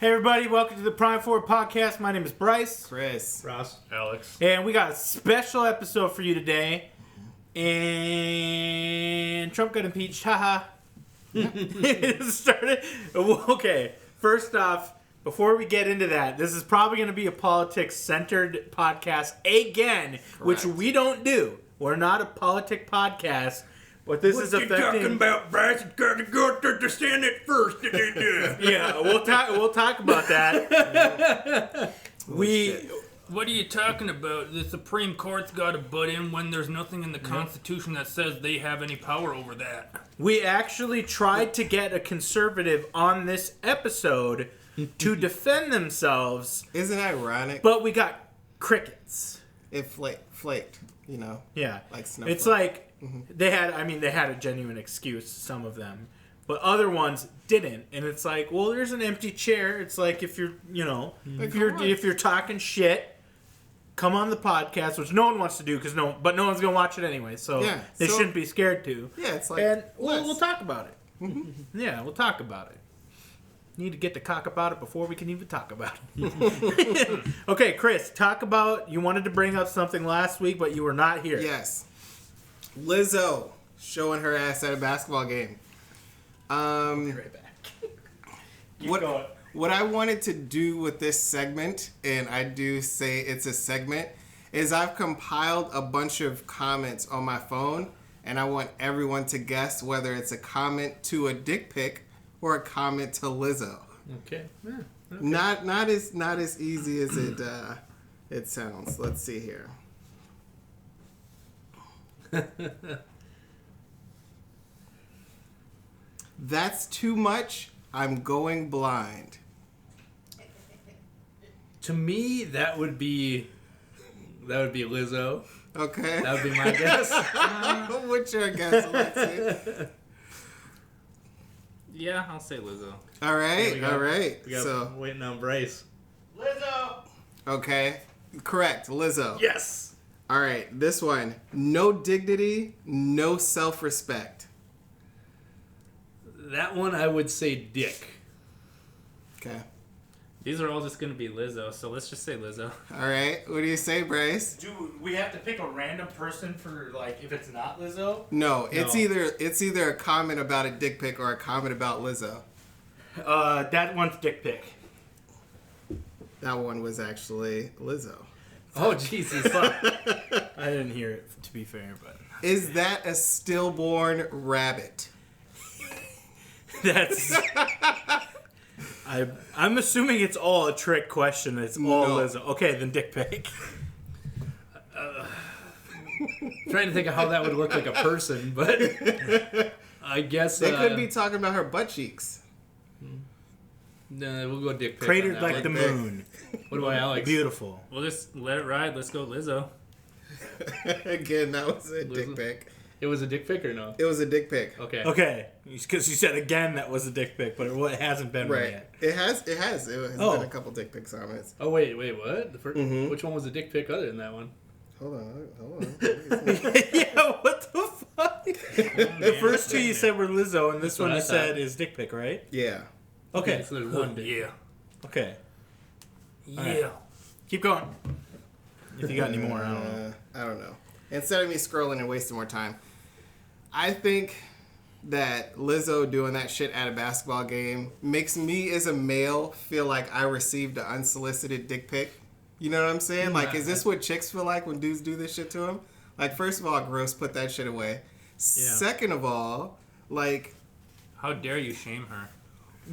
Hey everybody, welcome to the Prime 4 podcast. My name is Bryce. Chris. Ross. Alex. And we got a special episode for you today. And Trump got impeached. Haha. It started. Okay, first off, before we get into that, this is probably going to be a politics-centered podcast again, which we don't do. We're not a politic podcast. But this is affecting. What you talking about, Bryce? You gotta go to the Senate first. Yeah, we'll talk about that. What are you talking about? The Supreme Court's got to butt in when there's nothing in the Constitution that says they have any power over that. We actually tried to get a conservative on this episode to defend themselves. Isn't it ironic? But we got crickets. It flaked, you know? Yeah. Like snowflake. It's like they had a genuine excuse, some of them. But other ones didn't. And it's like, well, there's an empty chair. It's like if you're, if you're talking shit, come on the podcast, which no one wants to do but no one's going to watch it anyway. So they shouldn't be scared to. Yeah, it's like and we'll talk about it. Mm-hmm. Yeah, we'll talk about it. Need to get the cock about it before we can even talk about it. Okay, Chris, you wanted to bring up something last week, but you were not here. Yes. Lizzo showing her ass at a basketball game. I'll be right back. What I wanted to do with this segment, and I do say it's a segment, is I've compiled a bunch of comments on my phone, and I want everyone to guess whether it's a comment to a dick pic or a comment to Lizzo. Okay. Yeah, okay. Not as easy as it sounds. Let's see here. That's too much. I'm going blind. To me, that would be Lizzo. Okay. That would be my guess. What's your guess, Alexi? Yeah, I'll say Lizzo. All right. We got waiting on Bryce. Lizzo! Okay. Correct. Lizzo. Yes! All right. This one. No dignity, no self-respect. That one, I would say Dick. Okay. These are all just going to be Lizzo, so let's just say Lizzo. All right. What do you say, Bryce? Do we have to pick a random person for, if it's not Lizzo? No. It's either a comment about a dick pic or a comment about Lizzo. That one's dick pic. That one was actually Lizzo. Oh, Jesus. Fuck. I didn't hear it, to be fair, but... Is that a stillborn rabbit? That's... I'm assuming it's all a trick question. It's all Lizzo. Okay, then dick pic. Trying to think of how that would look like a person, but I guess... They could be talking about her butt cheeks. No, we'll go dick pic. Cratered like the moon. What about Alex? Beautiful. We'll just let it ride. Let's go Lizzo. Again, that was a dick pic. It was a dick pic or no? It was a dick pic. Okay. Because you said again that was a dick pic, but it hasn't been one yet. It has been a couple dick pic comments. Oh, wait, what? The first, Which one was a dick pic other than that one? Hold on. Yeah, what the fuck? The first two you said were Lizzo, and this one you said is dick pic, right? Yeah. Okay. So there's one dick. Yeah. Okay. Yeah. Right. Keep going. If you got any more, I don't know. I don't know. Instead of me scrolling and wasting more time, I think that Lizzo doing that shit at a basketball game makes me as a male feel like I received an unsolicited dick pic. You know what I'm saying? Like, is this what chicks feel like when dudes do this shit to them? Like, first of all, gross, put that shit away. Yeah. Second of all, like... How dare you shame her?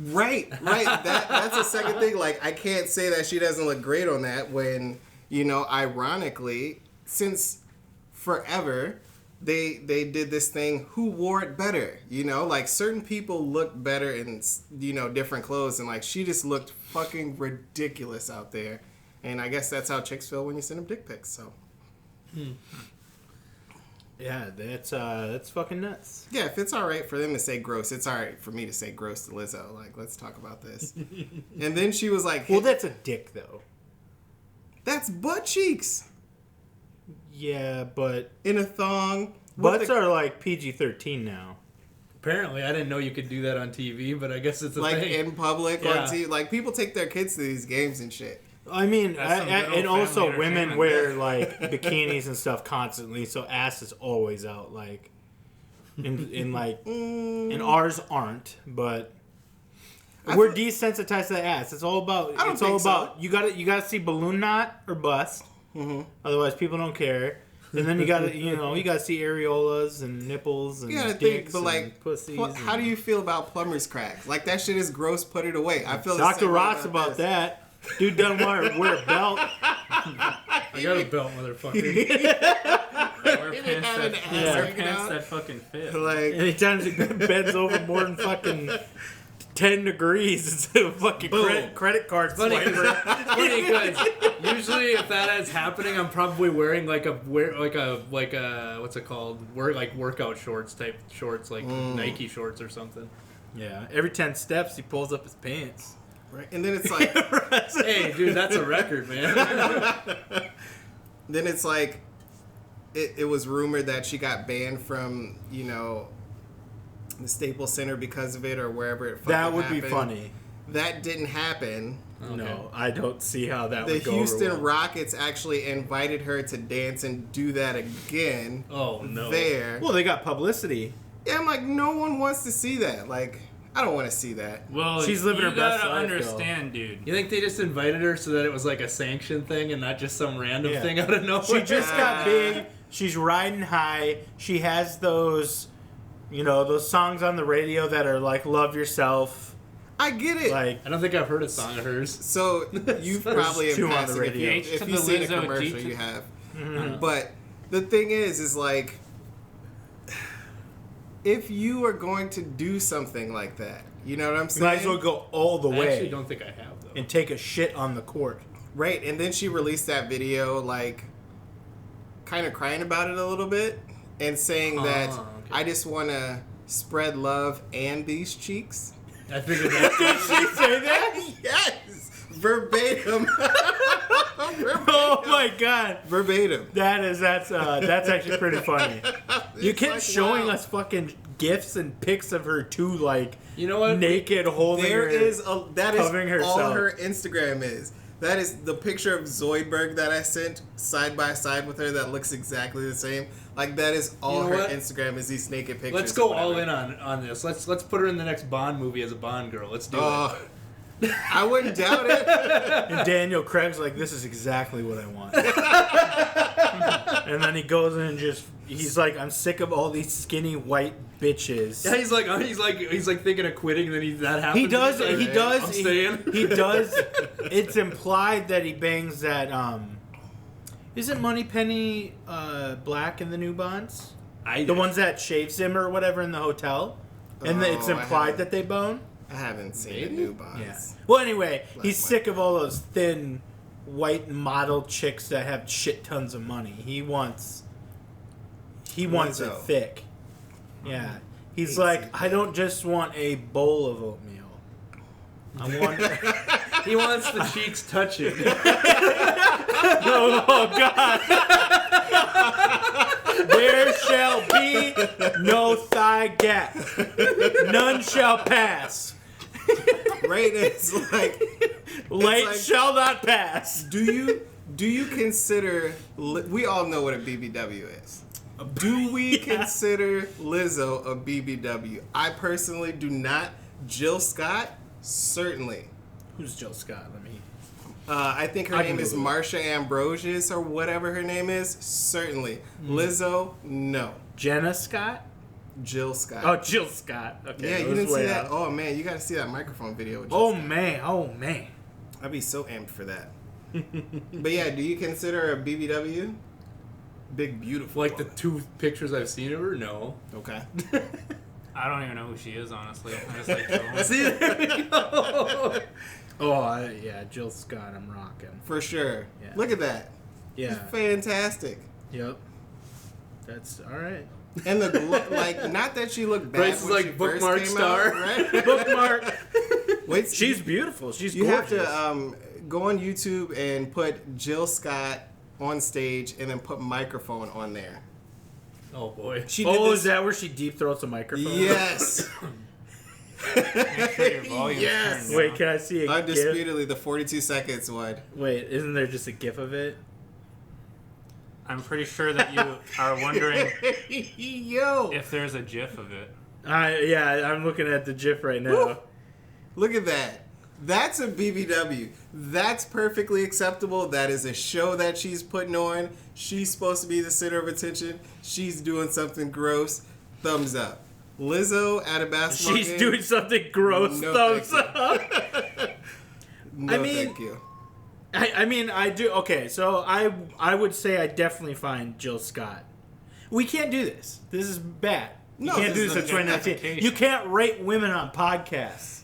Right. That's the second thing. Like, I can't say that she doesn't look great on that when, ironically, since forever, they did this thing, who wore it better? Like, certain people look better in, different clothes, and, like, she just looked fucking ridiculous out there. And I guess that's how chicks feel when you send them dick pics, so. Yeah, that's fucking nuts. Yeah, if it's all right for them to say gross, it's all right for me to say gross to Lizzo. Like, let's talk about this. And then she was like... Well, that's a dick, though. That's butt cheeks. Yeah, but... In a thong. Butts are like PG-13 now. Apparently, I didn't know you could do that on TV, but I guess it's a like thing. in public Yeah. on TV. Like people take their kids to these games and shit. I mean, That's some good and old also family women entertainment. wear like bikinis and stuff constantly, so ass is always out. Like, and ours aren't, but we're desensitized to the ass. It's all about. I don't It's all think so. about you got to see balloon knot or bust. Mm-hmm. Otherwise, people don't care. And then you got to you got to see areolas and nipples and You gotta dicks think, but and like, pussies. how do you feel about plumber's crack? Like that shit is gross. Put it away. I feel the Dr. same way Ross about this. that. Dude doesn't wear a belt. I got a belt, motherfucker. Wear pants have an that, ass wear hanging pants out. that fucking fit. Like, Anytime he bends over more than fucking 10 degrees, it's a fucking Boom. credit card Funny swiper. because usually if that is happening, I'm probably wearing like a what's it called? Workout shorts type shorts, like Nike shorts or something. Yeah, every 10 steps he pulls up his pants. right? And then it's like, Hey, dude, that's a record, man. then it's like, it was rumored that she got banned from the Staples Center because of it or wherever it fucking That would be happened. funny. That didn't happen. Okay. No, I don't see how that The would go Houston over well. Rockets actually invited her to dance and do that again. Oh no. There. Well, they got publicity. Yeah, I'm like, no one wants to see that. Like, I don't want to see that. Well, She's living you her best gotta life, though. understand, dude. You think they just invited her so that it was like a sanctioned thing and not just some random Yeah. thing out of nowhere? She just got big. She's riding high. She has those, those songs on the radio that are like "Love Yourself." I get it. Like, I don't think I've heard a song of hers. So you probably two have on the passing radio. if H to you've the seen a Lizzo, commercial, G to- you have. Mm-hmm. But the thing is like, if you are going to do something like that, you know what I'm you saying? might as well go all the I actually way don't think I have though. and take a shit on the court. Right, and then she released that video, like, kind of crying about it a little bit and saying that okay. I just want to spread love and these cheeks. I figured that. Did she say that? Yes, verbatim. Oh my god. Verbatim. That's actually pretty funny. You It's kept like, showing wow. us fucking gifs and pics of her too, like You know what? naked holding There her. is that is covering all herself. her Instagram is. That is the picture of Zoidberg that I sent side by side with her that looks exactly the same. Like that is all You know her what? Instagram is these naked pictures. Let's go or all whatever. in on this. Let's put her in the next Bond movie as a Bond girl. Let's do it. Oh, I wouldn't doubt it. And Daniel Craig's like, this is exactly what I want. And then he goes in and he's like, I'm sick of all these skinny white bitches. Yeah, he's like thinking of quitting, and then that happens. He does. He's like, He does. I'm staying. He does. It's implied that he bangs that. Isn't Moneypenny Black in the new Bonds? The ones that shaves him or whatever in the hotel, and it's Oh, I implied haven't. that they bone. I haven't seen Maybe? the new Bonds. Yeah. Well, anyway, he's Black sick of all those thin, white model chicks that have shit tons of money. He wants it Lizzo. thick. Yeah. He's Hates like, it. I don't just want a bowl of oatmeal. I want. He wants the cheeks touching. Oh God! There shall be no thigh gap. None shall pass. Right? It's like, Light like- shall not pass. do you consider? We all know what a BBW is. Do we consider Lizzo a BBW? I personally do not. Jill Scott, certainly. Who's Jill Scott? Let me. I think her I name can is Google it. Marsha Ambrosius or whatever her name is. Certainly. Lizzo, no. Jenna Scott? Jill Scott. Oh, Jill Scott. Okay. yeah, that you was didn't see way that? out. Oh man, you got to see that microphone video. With Jill Oh Scott. man. Oh man. I'd be so amped for that. But yeah, do you consider her a BBW? Big beautiful. Like the woman. 2 pictures I've seen of her. No. Okay. I don't even know who she is, honestly. I just like trolling. See, there we go. Oh yeah, Jill Scott. I'm rocking. For sure. Yeah. Look at that. Yeah. It's fantastic. Yep. That's all right. And the like, not that she looked bad Bryce is when like she first bookmark came star. out, right? Bookmark. Wait, She's beautiful. She's you gorgeous. have to go on YouTube and put Jill Scott on stage and then put microphone on there. Oh boy. She did Oh, this. is that where she deep throats a microphone? Yes. Make sure your volume's Yes. turned Wait, down. can I see a GIF? Undisputedly, the 42 seconds one. Wait, isn't there just a GIF of it? I'm pretty sure that you are wondering Yo. if there's a GIF of it. Yeah, I'm looking at the GIF right now. Woo. Look at that. That's a BBW. That's perfectly acceptable. That is a show that she's putting on. She's supposed to be the center of attention. She's doing something gross. Thumbs up. Lizzo at a basketball She's game. doing something gross. No, Thumbs thank up. No, I mean- thank you. I mean, I do. Okay, so I would say I definitely find Jill Scott. We can't do this. This is bad. You No, can't this do this is in 2019. objectification. You can't rate women on podcasts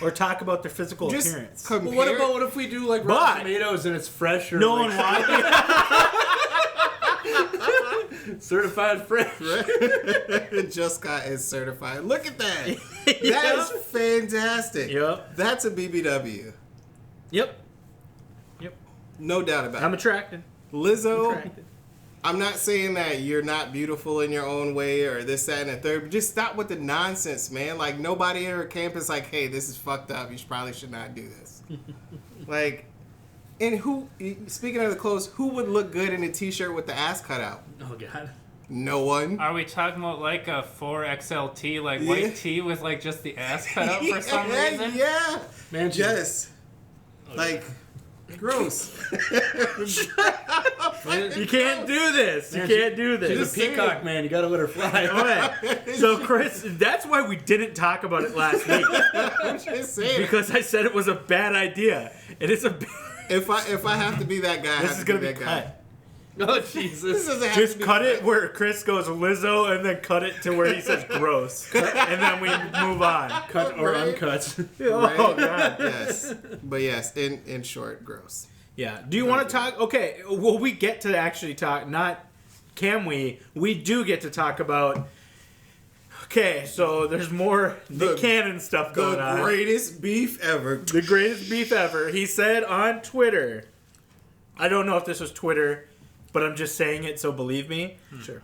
or talk about their physical Just appearance. compare. Well, what if we do like But- Rotten Tomatoes and it's fresh or No like, one watches. certified fresh? Jill Scott is certified. Look at that. That Yep. is fantastic. Yep. That's a BBW. Yep. No doubt about I'm it. attracted. Lizzo, Attracted. I'm not saying that you're not beautiful in your own way or this, that, and the third, but just stop with the nonsense, man. Like, nobody in her camp is like, hey, this is fucked up. You probably should not do this. Like, and who, speaking of the clothes, who would look good in a t-shirt with the ass cut out? Oh god. No one. Are we talking about like a 4XLT, like Yeah. white tee with like just the ass cut out for some reason? Yeah. Man, she's- Yes. Like, gross. You can't do this. Man, you can't do She's this. a peacock, man. You gotta let her fly. Okay. So, Chris, that's why we didn't talk about it last week. I'm just saying. Because I said it was a bad idea. It is a bad... If I have to be that guy, I This have is to going be to be that guy. cut. Oh This Jesus. doesn't have Just to be cut it where Chris goes Lizzo and then cut it to where he says gross. And then we move on. Cut or Right. uncut. Right? Oh, God. Yes. But yes, in short, gross. Yeah. Do you want to talk? Okay. Well, we get to actually talk. Not can we? We do get to talk about. Okay, so there's more Nick Cannon stuff going The on. greatest beef ever. The greatest beef ever. He said on Twitter. I don't know if this was Twitter, but I'm just saying it, so believe me. Sure.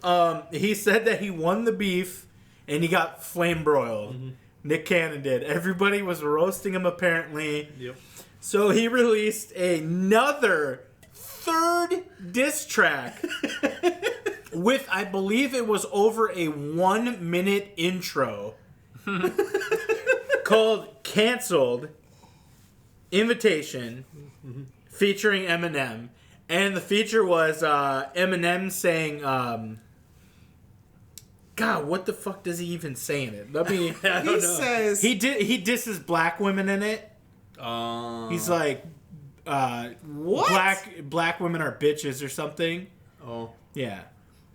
He said that he won the beef and he got flame broiled. Nick Cannon did. Everybody was roasting him apparently. Yep. So he released another third diss track with, I believe it was over a 1 minute intro called Cancelled Invitation featuring Eminem. And the feature was Eminem saying, God, what the fuck does he even say in it? Let me. He says He disses black women in it. He's like, what? black women are bitches or something. Oh. Yeah.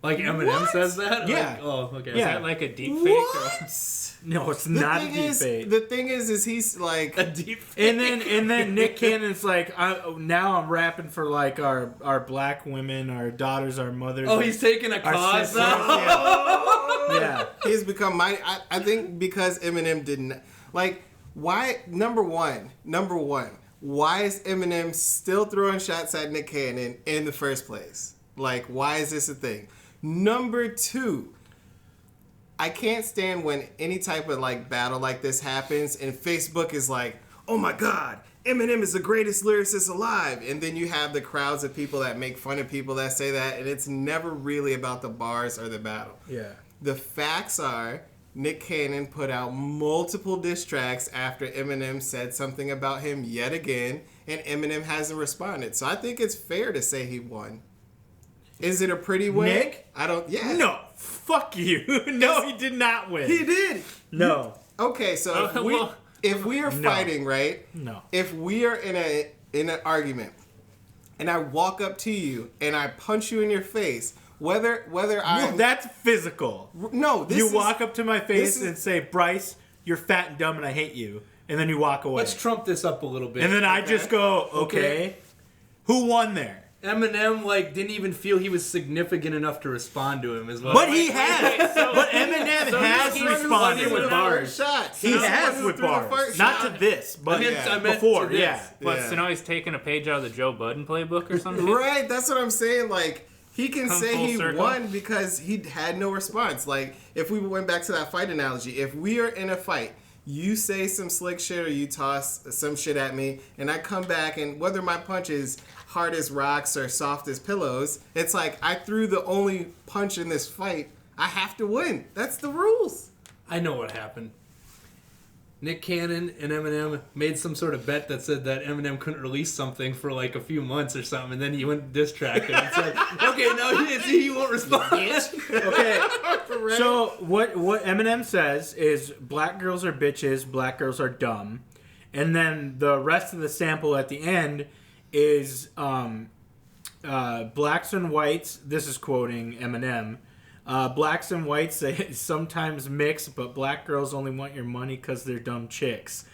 Like Eminem What? says that? Yeah. Like, oh, okay. Is Yeah. that like a deep fake? Or... What? No, it's not a deep fake. The thing is he's like, A deep fake. And then Nick Cannon's like, now I'm rapping for like our black women, our daughters, our mothers. Oh, he's taking a our cause sisters. now? Yeah. he's become I think because Eminem didn't like why number one why is Eminem still throwing shots at Nick Cannon in the first place? Like, why is this a thing? Number two, I can't stand when any type of like battle like this happens and Facebook is like, oh my god, Eminem is the greatest lyricist alive, and then you have the crowds of people that make fun of people that say that, and it's never really about the bars or the battle. Yeah. The facts are Nick Cannon put out multiple diss tracks after Eminem said something about him yet again, and Eminem hasn't responded. So I think it's fair to say he won. Is it a pretty win? Nick? I don't. Yeah. No, fuck you. No, he did not win. He did. No. Okay, so if we are No. fighting, right? No. If we are in an argument, and I walk up to you and I punch you in your face, whether I No, that's physical. no, this You is, walk up to my face this is- and say, Bryce, you're fat and dumb and I hate you. And then you walk away. Let's trump this up a little bit. And then I just go, okay. Who won there? Eminem didn't even feel he was significant enough to respond to him as well. But he has. But Eminem has he's responded He's with the bars. first shots. He He's the has one who with threw the bars. first Not shot. to this, but I meant before, to this. yeah. What, Yeah. so now he's taking a page out of the Joe Budden playbook or something? Right, that's what I'm saying. Like, He can Come say full he circle. won because he had no response. Like, if we went back to that fight analogy, if we are in a fight, you say some slick shit or you toss some shit at me, and I come back, and whether my punch is hard as rocks or soft as pillows, it's like I threw the only punch in this fight. I have to win. That's the rules. I know what happened. Nick Cannon and Eminem made some sort of bet that said that Eminem couldn't release something for like a few months or something, and then he went diss track and said, "Okay, now he won't respond." Okay, so what Eminem says is black girls are bitches, black girls are dumb, and then the rest of the sample at the end is blacks and whites. This is quoting Eminem. Blacks and whites, they sometimes mix, but black girls only want your money because they're dumb chicks.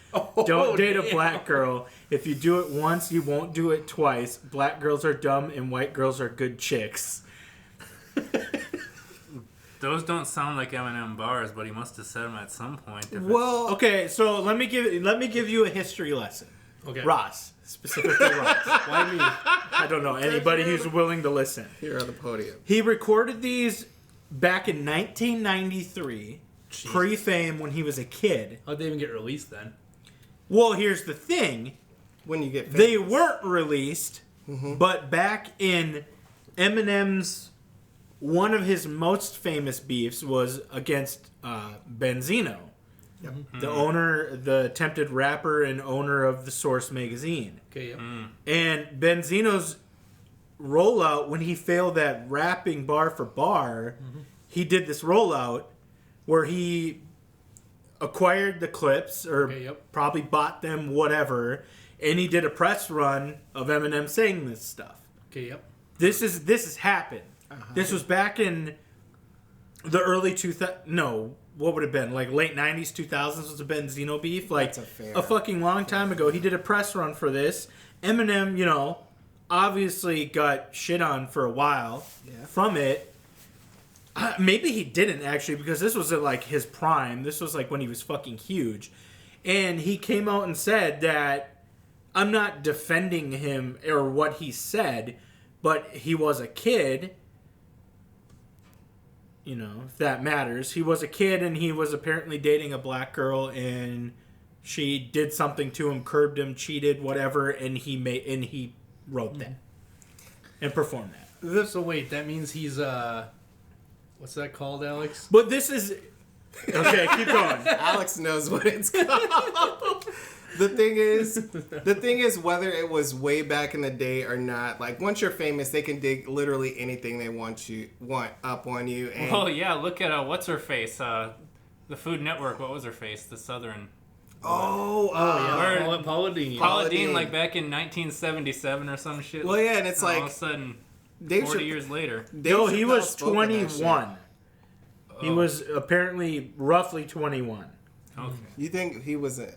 Don't date a black girl. If you do it once, you won't do it twice. Black girls are dumb and white girls are good chicks. Those don't sound like Eminem bars, but he must have said them at some point. Well, Okay, so let me give you a history lesson. Okay. Ross, specifically Ross. Why me? I don't know. Anybody who's willing to listen. here on the podium. He recorded these back in 1993, pre-fame when he was a kid. How'd they even get released then? Well, here's the thing. When you get They famous. weren't released, but back in Eminem's, one of his most famous beefs was against Benzino, the owner, the attempted rapper and owner of the Source magazine. Okay, yep. And Benzino's rollout, when he failed that rapping bar for bar, he did this rollout where he acquired the clips or Okay, yep. probably bought them, whatever, and he did a press run of Eminem saying this stuff. Okay, yep. This has happened. This was back in the early 2000s. No, what would it have been? Like late 90s, 2000s was the Benzino beef. Like That's a fair- a fucking long time ago. He did a press run for this. Eminem, obviously got shit on for a while from it. Maybe he didn't actually, because this was at like his prime. This was like when he was fucking huge. And he came out and said that I'm not defending him or what he said, but he was a kid. If that matters. He was a kid and he was apparently dating a black girl and she did something to him, curbed him, cheated, whatever, and he wrote that and performed that. So wait, that means he's what's that called, Alex? But this is okay. Keep going. Alex knows what it's called. The thing is, whether it was way back in the day or not, like once you're famous, they can dig literally anything they want up on you. And Oh yeah, look at what's her face? The Food Network. What was her face? The Southern. Yeah, Where- Paula Deen. Paula Dean, Deen. like back in 1977 or some shit. well, yeah, and it's all of a like sudden, Dave 40 Chapp- years later. Dave No, he Chappelle was spoke of that shit. 21. He was apparently roughly 21. Okay. You think he was an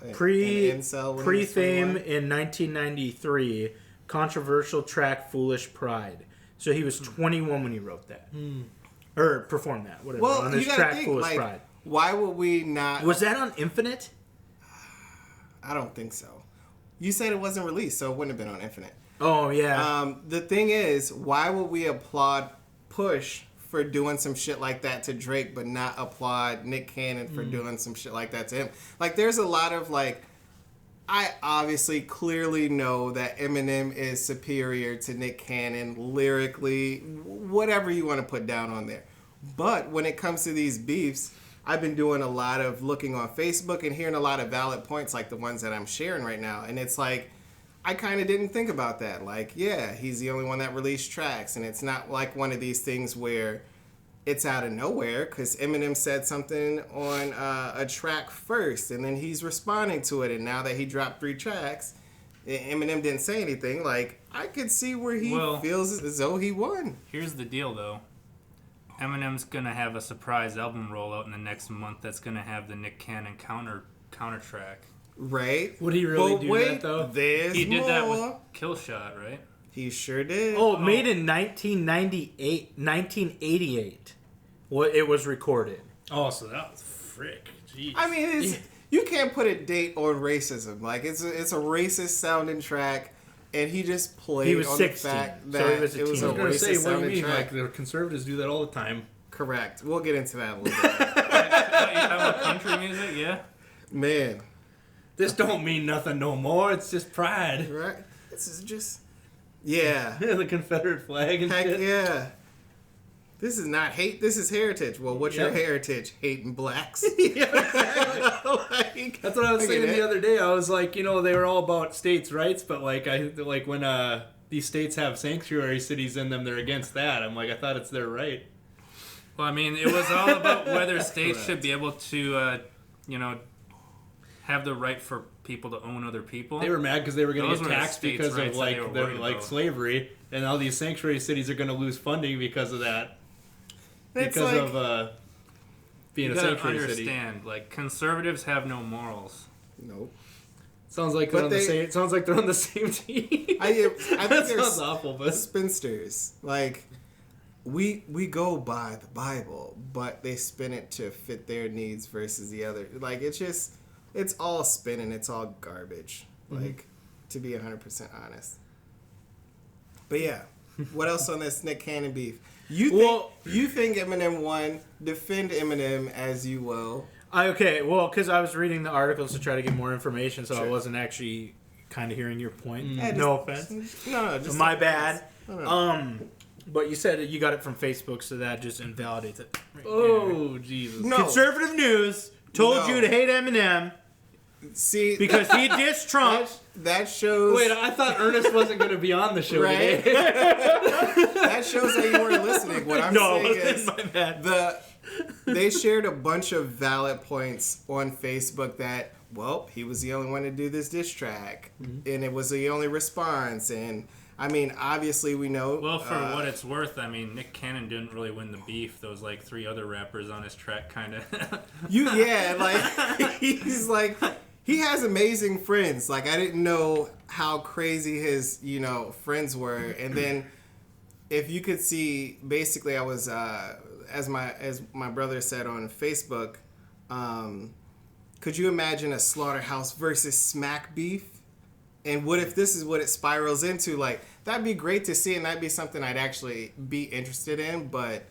incel when he was Pre-fame 21? in 1993, controversial track "Foolish Pride." So he was 21 when he wrote that, or performed that, whatever. Well, on you his gotta track think, "Foolish like, Pride." why would we not? Was that on Infinite? I don't think so. You said it wasn't released, so it wouldn't have been on Infinite. Oh yeah. The thing is, why would we applaud Push for doing some shit like that to Drake, but not applaud Nick Cannon for doing some shit like that to him? Like, there's a lot of, like, I obviously clearly know that Eminem is superior to Nick Cannon lyrically, whatever you want to put down on there. But when it comes to these beefs, I've been doing a lot of looking on Facebook and hearing a lot of valid points like the ones that I'm sharing right now. And it's like, I kind of didn't think about that. Like, yeah, he's the only one that released tracks. And it's not like one of these things where it's out of nowhere, because Eminem said something on a track first and then he's responding to it. And now that he dropped 3 tracks, Eminem didn't say anything. Like, I could see where he feels as though he won. Here's the deal, though. Eminem's gonna have a surprise album rollout in the next month that's gonna have the Nick Cannon counter track. Right? Would he really But do wait, that though? There's He did that with more. Killshot, right? He sure did. made in 1988. Well, it was recorded. Oh, so that was frick. Jeez. I mean, you can't put a date on racism. Like, it's a racist sounding track. and he just played He was on 16, the fact so that he was a it was teen. a I was going to racist say, what do sounding you mean? track. Like, the conservatives do that all the time. Correct. We'll get into that a little bit. You talking about country music? Yeah. Man, This don't mean nothing no more. It's just pride. right? This is just, yeah. The Confederate flag and Heck shit. yeah. This is not hate, this is heritage. Well, what's your Yep. heritage? Hating blacks. Yeah, exactly. Like, That's what I was look at saying it. the other day. I was like, they were all about states' rights, but when these states have sanctuary cities in them, they're against that. I'm like, I thought it's their right. Well, I mean, it was all about whether states should be able to, have the right for people to own other people. They were mad because they were going to Those get were the taxed states' because of rights that they were worried about. slavery, and all these sanctuary cities are going to lose funding because of that. It's Because like- of being You a gotta sanctuary city. understand, like, conservatives have no morals. Nope. Sounds like But they're on the they- same. It sounds like they're on the same team. I think that there's sounds awful, but spinsters. Like, we go by the Bible, but they spin it to fit their needs versus the other. Like, it's all spinning. It's all garbage. Like, to be 100% honest. But yeah, what else on this Nick Cannon beef? You think Eminem won? Defend Eminem as you will. Because I was reading the articles to try to get more information, so I Sure. wasn't actually kind of hearing your point. Yeah, No just- offense. No, just My bad. No. But you said you got it from Facebook, so that just invalidates it. Right there. oh Jesus! No. Conservative News told No. you to hate Eminem See, because he dissed Trump. that shows. Wait, I thought Ernest wasn't going to be on the show Right? today. That shows that you weren't listening. What I'm No, saying is my bad. they shared a bunch of valid points on Facebook that, well, he was the only one to do this diss track, and it was the only response. And I mean, obviously, we know. Well, for what it's worth, I mean, Nick Cannon didn't really win the beef. There was like 3 other rappers on his track, kind of. He's like, he has amazing friends. Like, I didn't know how crazy his, friends were. And then, if you could see, basically, I was, as my brother said on Facebook, could you imagine a Slaughterhouse versus Smack beef? And what if this is what it spirals into? Like, that'd be great to see, and that'd be something I'd actually be interested in. But,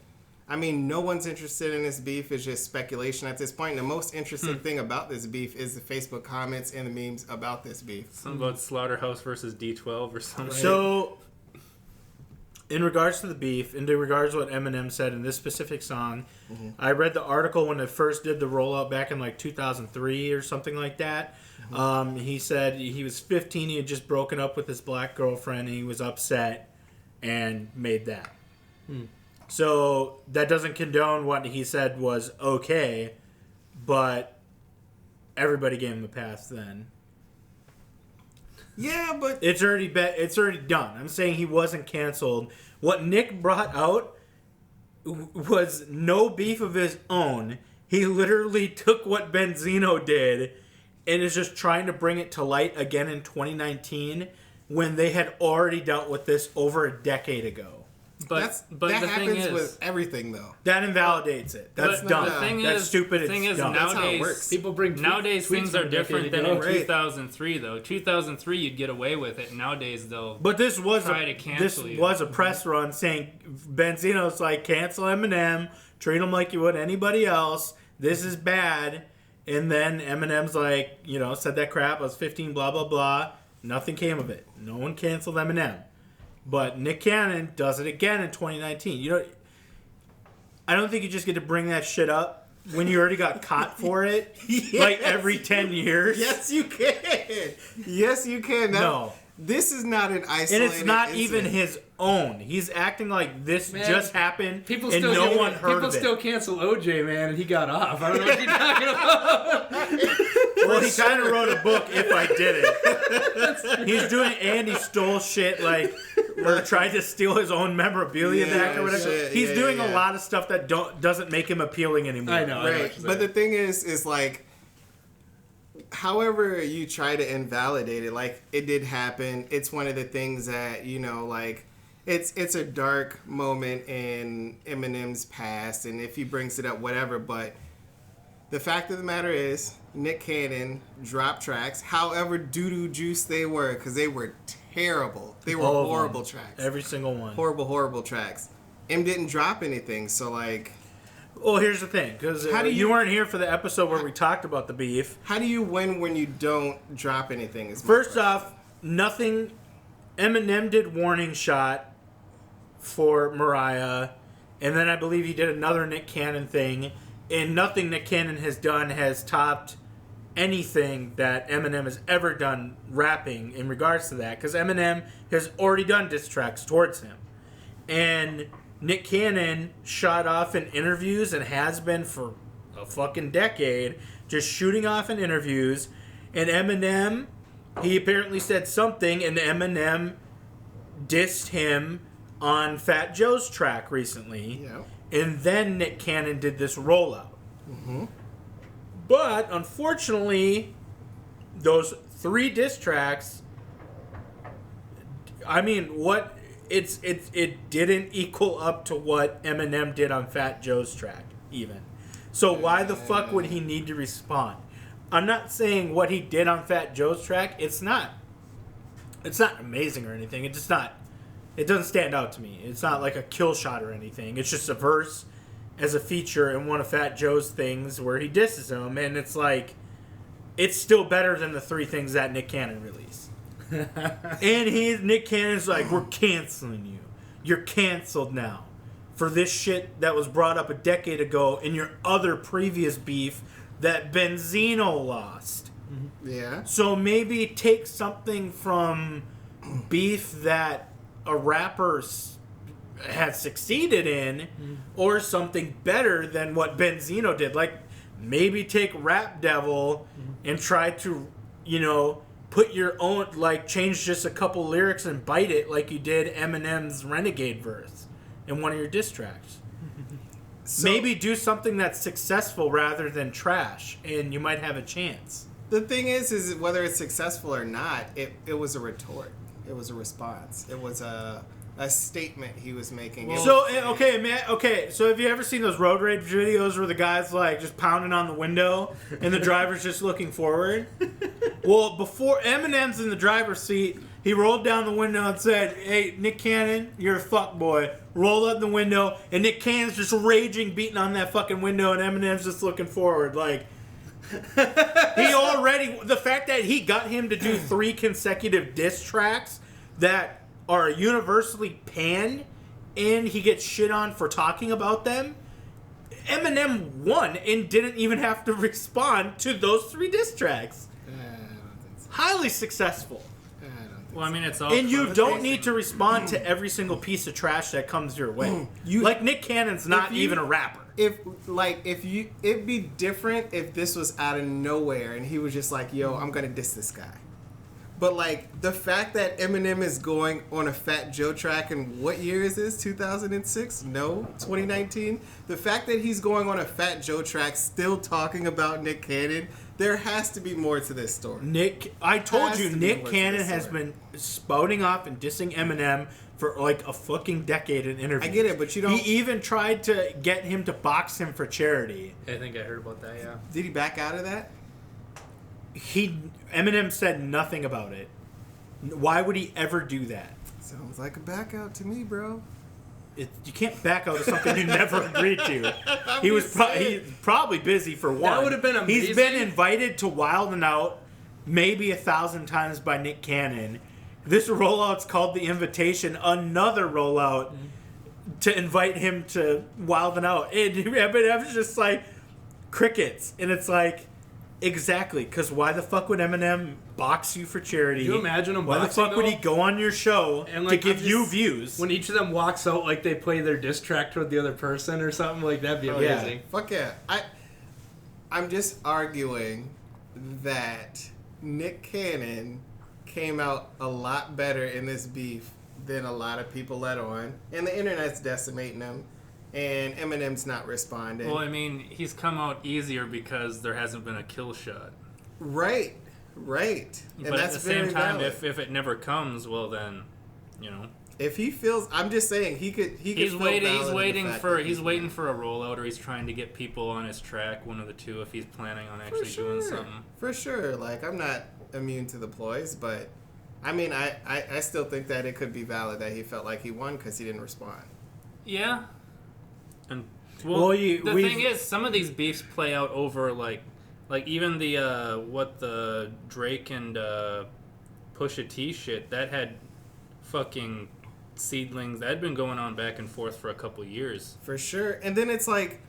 I mean, no one's interested in this beef. It's just speculation at this point. And the most interesting thing about this beef is the Facebook comments and the memes about this beef. Something about Slaughterhouse versus D12 or something. So, in regards to the beef, and in regards to what Eminem said in this specific song, I read the article when it first did the rollout back in like 2003 or something like that. He said he was 15, he had just broken up with his black girlfriend, and he was upset and made that. So that doesn't condone what he said was okay, but everybody gave him a pass then. Yeah, but It's already done. I'm saying he wasn't canceled. What Nick brought out was no beef of his own. He literally took what Benzino did and is just trying to bring it to light again in 2019 when they had already dealt with this over a decade ago. But that the thing happens is, with everything, though. That invalidates it. That's but done. The thing That's is, stupid. The thing It's is, done. That's how it nowadays, works. People bring nowadays tweets things from are a decade different than ago. in Right. 2003. Though 2003, you'd get away with it. Nowadays, they'll. But this was Try to cancel you. was a press run saying Benzino's like, cancel Eminem, treat him like you would anybody else. This is bad. And then Eminem's like, said that crap. I was 15, blah blah blah. Nothing came of it. No one canceled Eminem. But Nick Cannon does it again in 2019. I don't think you just get to bring that shit up when you already got caught for it. Like every 10 years. Yes, you can. Yes, you can. No. This is not an isolated And it's not even incident. his own. He's acting like this Man, just happened People and still no one heard people of it. still cancel OJ, man, and he got off. I don't know what you're talking about. Well, he kind of wrote a book, If I Did It. He's doing, and he stole shit, or tried to steal his own memorabilia back or whatever. shit. He's Yeah, doing yeah. a lot of stuff that doesn't make him appealing anymore. I know. Right. But the thing is like, however you try to invalidate it, like, it did happen. It's one of the things that, it's a dark moment in Eminem's past, and if he brings it up, whatever, but The fact of the matter is, Nick Cannon dropped tracks, however doo-doo juice they were, because they were terrible. They were horrible tracks. Every single one. Horrible tracks. M didn't drop anything, so like... Well, here's the thing, because you weren't here for the episode where we talked about the beef. How do you win when you don't drop anything? First off, nothing... Eminem did Warning Shot for Mariah, and then I believe he did another Nick Cannon thing, and nothing Nick Cannon has done has topped anything that Eminem has ever done rapping in regards to that, because Eminem has already done diss tracks towards him. And Nick Cannon shot off in interviews and has been for a fucking decade, just shooting off in interviews, and Eminem, he apparently said something, and Eminem dissed him on Fat Joe's track recently. Yeah. And then Nick Cannon did this rollout. Mm-hmm. But, unfortunately, those 3 diss tracks, I mean, it didn't equal up to what Eminem did on Fat Joe's track, even. So why the fuck would he need to respond? I'm not saying what he did on Fat Joe's track, it's not amazing or anything. It doesn't stand out to me. It's not like a kill shot or anything. It's just a verse as a feature in one of Fat Joe's things where he disses him, and it's like, it's still better than the 3 things that Nick Cannon released. And Nick Cannon's like, we're canceling you. You're canceled now for this shit that was brought up a decade ago in your other previous beef that Benzino lost. Yeah. So maybe take something from beef that a rapper has succeeded in, or something better than what Benzino did. Like, maybe take Rap Devil and try to, put your own, like, change just a couple lyrics and bite it like you did Eminem's Renegade verse in one of your diss tracks. So, maybe do something that's successful rather than trash, and you might have a chance. The thing is whether it's successful or not, it was a retort. It was a response. It was a statement he was making. Well, so, so have you ever seen those road rage videos where the guy's like just pounding on the window and the driver's just looking forward? Well, before Eminem's in the driver's seat, he rolled down the window and said, "Hey, Nick Cannon, you're a fuckboy." Rolled up the window, and Nick Cannon's just raging, beating on that fucking window, and Eminem's just looking forward. Like, the fact that he got him to do 3 consecutive diss tracks that are universally panned, and he gets shit on for talking about them, Eminem won and didn't even have to respond to those 3 diss tracks. I don't think so. Highly successful. Well, I mean, it's all. And you don't need to respond to every single piece of trash that comes your way. Like, Nick Cannon's not even a rapper. It'd be different if this was out of nowhere and he was just like, "Yo, I'm gonna diss this guy." But like, the fact that Eminem is going on a Fat Joe track, and what year is this? 2006? No, 2019. The fact that he's going on a Fat Joe track, still talking about Nick Cannon. There has to be more to this story. I told you, Nick Cannon has been spouting off and dissing Eminem for like a fucking decade in interviews. I get it, but you don't... He even tried to get him to box him for charity. I think I heard about that, yeah. Did he back out of that? Eminem said nothing about it. Why would he ever do that? Sounds like a back out to me, bro. You can't back out of something you never agreed to. He's probably busy for one. That would have been amazing. He's been invited to Wild 'N Out maybe 1,000 times by Nick Cannon. This rollout's called The Invitation, another rollout to invite him to Wild 'N Out. And Eminem's just like crickets. And it's like, exactly, because why the fuck would Eminem box you for charity? Can you imagine him Why the boxing, fuck would he go on your show and, to like, give you views? When each of them walks out, like they play their diss track toward the other person or something, like that'd be amazing. Fuck yeah. I'm just arguing that Nick Cannon came out a lot better in this beef than a lot of people let on. And the internet's decimating him. And Eminem's not responding. Well, I mean, he's come out easier because there hasn't been a kill shot. Right. And But that's at the same very time, valid. if it never comes, well then, If he feels, I'm just saying he could. He's waiting for a rollout, or he's trying to get people on his track. One of the two, if he's planning on actually doing something. For sure. Like, I'm not immune to the ploys, but I mean, I still think that it could be valid that he felt like he won because he didn't respond. Yeah. And the thing is, some of these beefs play out over like even the Drake and Pusha T shit that had fucking seedlings that had been going on back and forth for a couple years. For sure. And then it's like,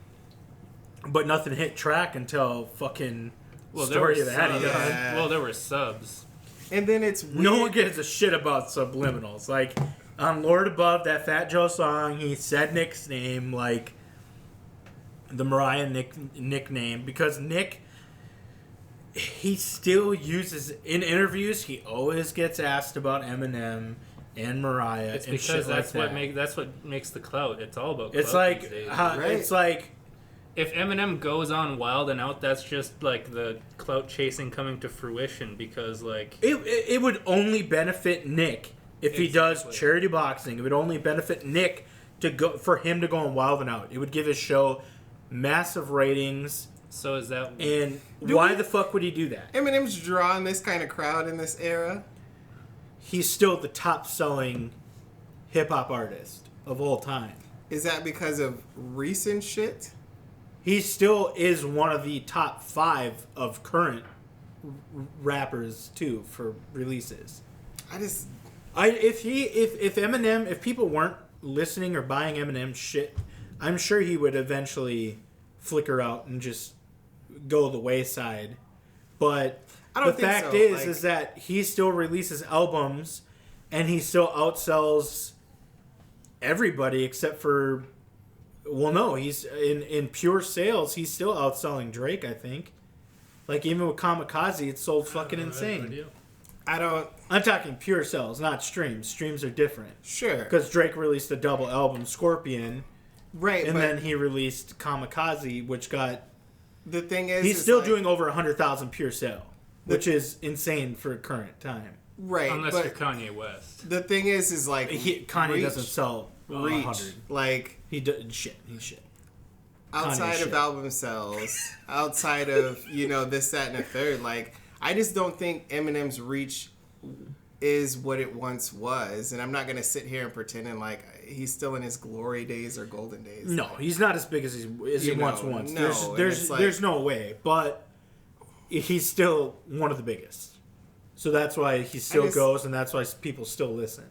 but nothing hit track until fucking Story of the Hattie done. Yeah. Well, there were subs. And then it's weird. No one gives a shit about subliminals. Like, on Lord Above, that Fat Joe song, he said Nick's name, like, the Mariah nickname, because Nick, he still uses, in interviews, he always gets asked about Eminem and Mariah. It's and because shit that's like what makes the clout. It's all about clout. It's like, these days. it's like, if Eminem goes on Wild and Out, that's just like the clout chasing coming to fruition, because like it would only benefit Nick if he does charity boxing. It would only benefit Nick for him to go on Wild and Out. It would give his show massive ratings. So is that And why the fuck would he do that? Eminem's drawing this kind of crowd in this era. He's still the top selling hip hop artist of all time. Is that because of recent shit? He still is one of the top 5 of current rappers too for releases. If Eminem, if people weren't listening or buying Eminem shit, I'm sure he would eventually flicker out and just go the wayside. But the fact is that he still releases albums and he still outsells everybody except for, well, no, he's in pure sales, he's still outselling Drake, I think. Like, even with Kamikaze, it sold fucking insane. I'm talking pure sales, not streams. Streams are different. Sure. Because Drake released a double album, Scorpion. Right. And then he released Kamikaze, which got... The thing is... He's still doing over 100,000 pure sale, which is insane for current time. Right. Unless you're Kanye West. The thing is like... Kanye doesn't sell 100. Like... He's shit. Outside of album sales, outside of, this, that, and the third, like, I just don't think Eminem's reach is what it once was. And I'm not going to sit here and pretend like he's still in his glory days or golden days. No, he's not as big as he once was. No, there's no way. But he's still one of the biggest. So that's why he still goes, and that's why people still listen.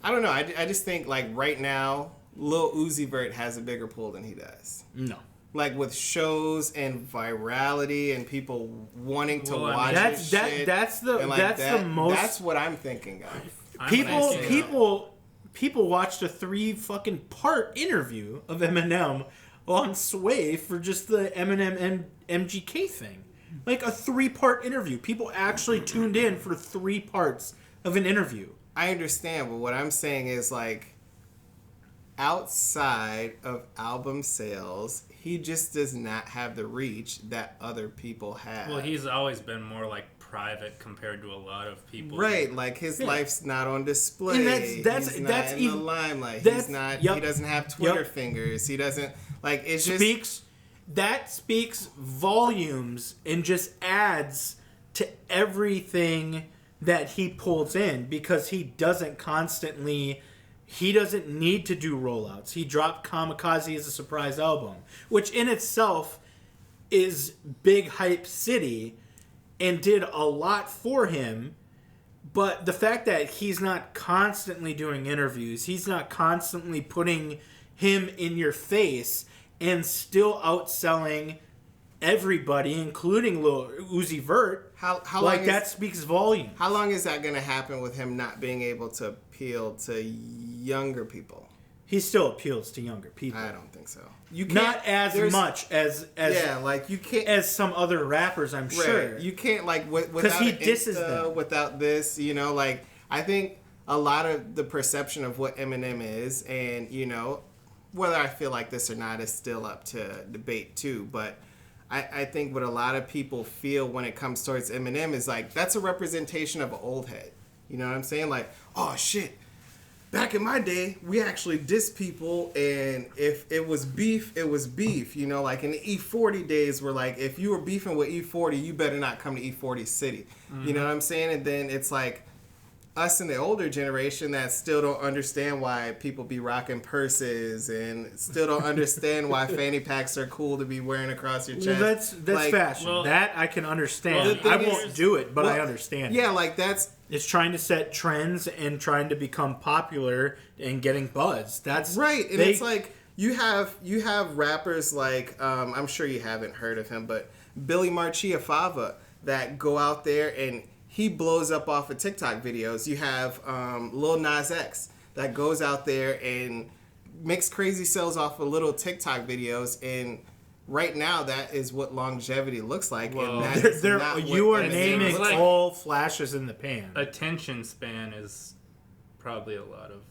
I don't know. I just think, like, right now, Lil Uzi Vert has a bigger pull than he does. No. Like, with shows and virality and people wanting to watch his shit. That's the most... That's what I'm thinking of. People watched a 3 fucking part interview of Eminem on Sway for just the Eminem and MGK thing. Like, a 3-part interview. People actually tuned in for 3 parts of an interview. I understand, but what I'm saying is, like, outside of album sales, he just does not have the reach that other people have. Well, he's always been more like private compared to a lot of people. Right, like his life's not on display. And that's he's not in the limelight. He's not. He doesn't have Twitter fingers. He doesn't like. It just speaks volumes and just adds to everything that he pulls in, because he doesn't constantly. He doesn't need to do rollouts. He dropped Kamikaze as a surprise album, which in itself is big hype city and did a lot for him. But the fact that he's not constantly doing interviews, he's not constantly putting him in your face and still outselling everybody, including Lil Uzi Vert, how like that speaks volume. How long is that going to happen with him not being able to appeal to younger people? He still appeals to younger people. I don't think so. You can't, not as much as like you can't as some other rappers. I'm sure you can't, like, without he disses them. Without this, like, I think a lot of the perception of what Eminem is, and whether I feel like this or not is still up to debate too, but I think what a lot of people feel when it comes towards Eminem is like, that's a representation of an old head. You know what I'm saying? Like, oh shit, back in my day, we actually dissed people, and if it was beef, it was beef. You know, like in the E40 days, we're like, if you were beefing with E40, you better not come to E40 City. You know what I'm saying? And then it's like us in the older generation that still don't understand why people be rocking purses and still don't understand why fanny packs are cool to be wearing across your chest. Well, that's like, fashion. Well, that I can understand. I won't do it, but I understand. Yeah, like that's... It's trying to set trends and trying to become popular and getting buzz. That's right. And it's like you have rappers like I'm sure you haven't heard of him, but Billy Marchia Fava that go out there and he blows up off of TikTok videos. You have Lil Nas X that goes out there and makes crazy sales off of little TikTok videos, and right now that is what longevity looks like. Well, and that is not you what are naming all flashes in the pan. Attention span is probably a lot of...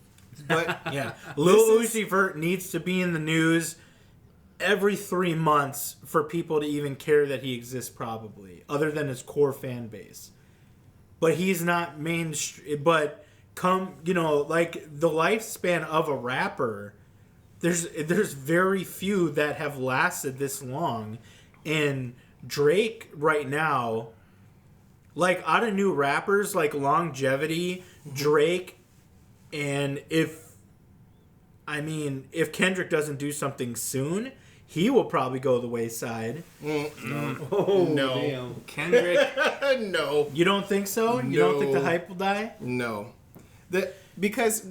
But yeah, Lil Uzi Vert needs to be in the news every 3 months for people to even care that he exists, probably, other than his core fan base. But he's not mainstream. But like the lifespan of a rapper, there's very few that have lasted this long. And Drake right now, like out of new rappers, like longevity, Drake, and if Kendrick doesn't do something soon, he will probably go the wayside. No. Damn. Kendrick. No. You don't think so? No. You don't think the hype will die? No. Because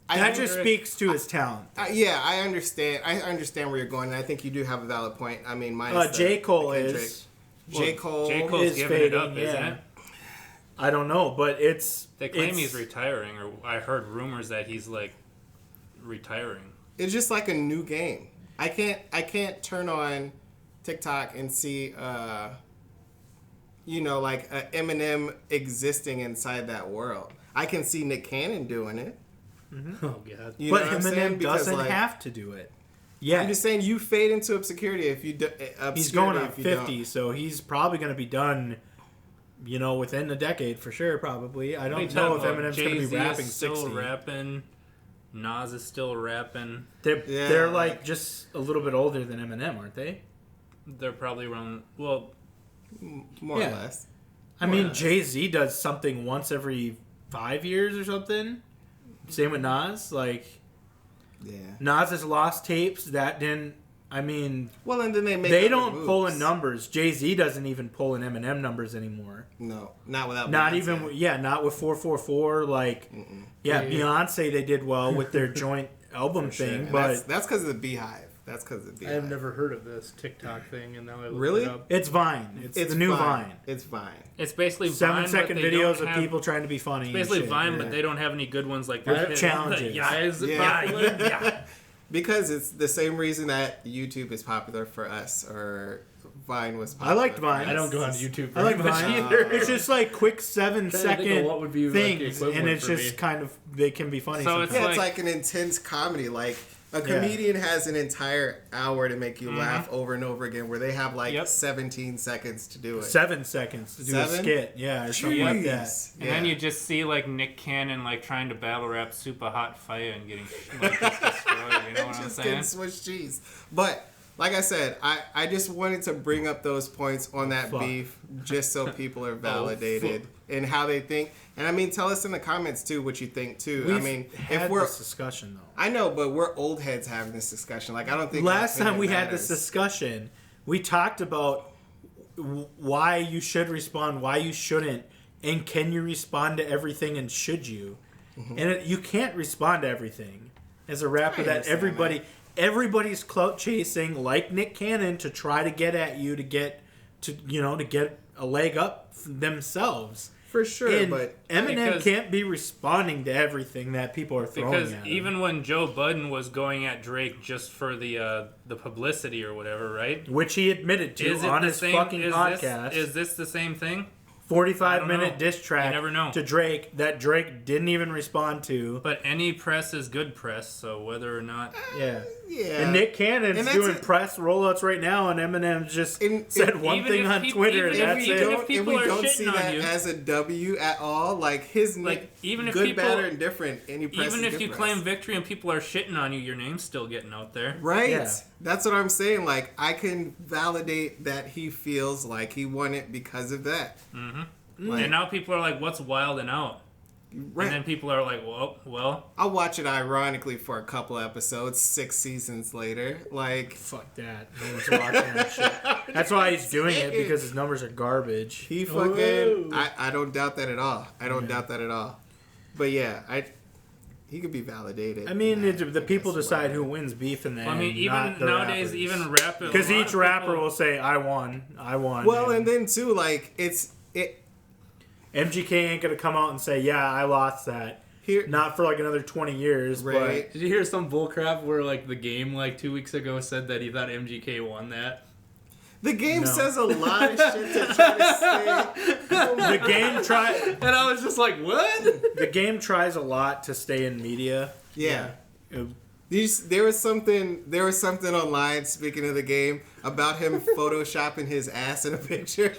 that just speaks to his talent. Yeah, I understand. I understand where you're going, and I think you do have a valid point. I mean, J. Cole is. J. Cole's giving fading, it up, isn't it? I don't know, but They claim he's retiring, or I heard rumors that he's like retiring. It's just like a new game. I can't turn on TikTok and see like Eminem existing inside that world. I can see Nick Cannon doing it. Mm-hmm. Oh god! But Eminem doesn't have to do it. Yeah, I'm just saying you fade into obscurity if you do. He's going on 50, so he's probably going to be done. Within a decade for sure. Probably. I don't know if Eminem's going to be rapping 60. Still rapping. Nas is still rapping. They're like just a little bit older than Eminem, aren't they? They're probably around. More or less. I mean, Jay-Z does something once every 5 years or something. Same with Nas. Like, Nas has lost tapes that didn't. I mean, well, and then they don't moves. Pull in numbers. Jay-Z doesn't even pull in Eminem numbers anymore. No, not without. Not Beyonce. even. Not with 444. Like, Beyonce they did well with their joint album thing, but that's because of the Beehive. That's because of the Beehive. I've never heard of this TikTok thing, and now I look it up. It's Vine. It's the new Vine. It's Vine. It's basically 7-second videos of people trying to be funny. It's basically Vine, but they don't have any good ones like that. Challenges. Yeah. Because it's the same reason that YouTube is popular for us, or Vine was popular. I liked Vine. I don't go on YouTube I like much Vine either. It's just like quick 7-second what would be things, like and it's for just me. kind of, they can be funny. So sometimes. it's like an intense comedy. Like a comedian has an entire hour to make you laugh over and over again, where they have 17 seconds to do it. 7 seconds to do a skit, or something like that. And then you just see Nick Cannon trying to battle rap Super Hot Fire and getting just destroyed. You know what I'm saying? Getting Swiss cheese. But like I said, I just wanted to bring up those points on that beef just so people are validated in how they think. And I mean, tell us in the comments too what you think too. If we're this discussion though, I know, but we're old heads having this discussion. Like I don't think last time we had this discussion, we talked about why you should respond, why you shouldn't, and can you respond to everything, and should you? Mm-hmm. And you can't respond to everything as a rapper that everybody's clout chasing, like Nick Cannon, to try to get at you to get a leg up themselves. For sure, and but Eminem can't be responding to everything that people are throwing at him. Because even when Joe Budden was going at Drake just for the publicity or whatever, right? Which he admitted to on his fucking podcast. Is this the same thing? 45-minute diss track You never know. to Drake that Drake didn't even respond to. But any press is good press, so whether or not... Yeah. Yeah. And Nick Cannon's doing press rollouts right now, and Eminem just said one thing on Twitter, and that's it. If we don't see that as a W at all, like his even if good, people, bad, or indifferent, any press even is if good you press. claim victory and people are shitting on you, your name's still getting out there. Right. Yeah. That's what I'm saying. Like, I can validate that he feels like he won it because of that. Mm-hmm. And now people are like, what's Wild and Out? Right. And then people are like, well. I'll watch it ironically for a couple episodes, 6 seasons later. Like, fuck that. No one's watching that shit. That's why he's doing it, because his numbers are garbage. He fucking... I don't doubt that at all. I don't doubt that at all. But yeah, he could be validated. I mean, the people decide who wins beef in the end. I mean, even nowadays, rappers. even rappers... Because each rapper will say, I won. Well, and then too, like, MGK ain't gonna come out and say, yeah, I lost that. Here, not for like another 20 years, right? But did you hear some bullcrap where like the game like 2 weeks ago said that he thought MGK won that? The game says a lot of shit to try to say. The game and I was just like, what? The game tries a lot to stay in media. Yeah. There was something online, speaking of the game, about him photoshopping his ass in a picture.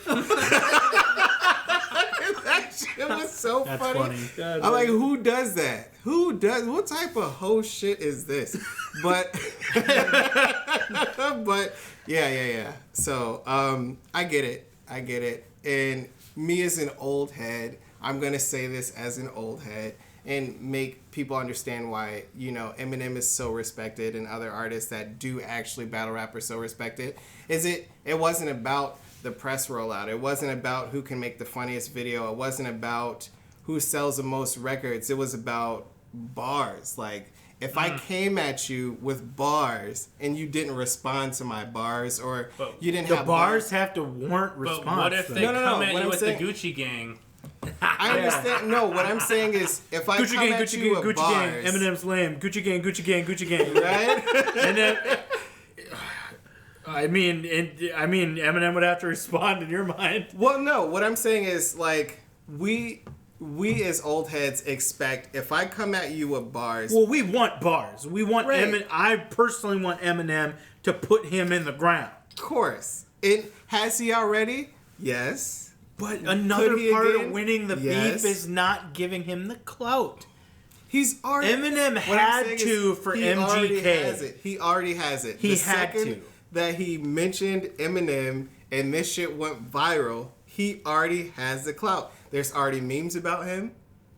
That shit was so funny. I'm like, who does that? What type of hoe shit is this? But yeah. So I get it. And me as an old head, I'm gonna say this as an old head and make people understand why, Eminem is so respected and other artists that do actually battle rap are so respected. It wasn't about the press rollout. It wasn't about who can make the funniest video. It wasn't about who sells the most records. It was about bars. Like, if I came at you with bars and you didn't respond to my bars, or you didn't have bars have to warrant response. But what if they come at you with the Gucci gang? I understand. No, what I'm saying is, if I come at you with bars, gang, Eminem's lame. Gucci gang, right? And then, I mean, Eminem would have to respond in your mind. Well, no. What I'm saying is, like, we as old heads expect, if I come at you with bars. Well, we want bars. We want Eminem. I personally want Eminem to put him in the ground. Of course. Has he already? Yes. But another part of winning the beef is not giving him the clout. He's already... Eminem had to for MGK. He already has it. He had to. That he mentioned Eminem and this shit went viral, he already has the clout. There's already memes about him.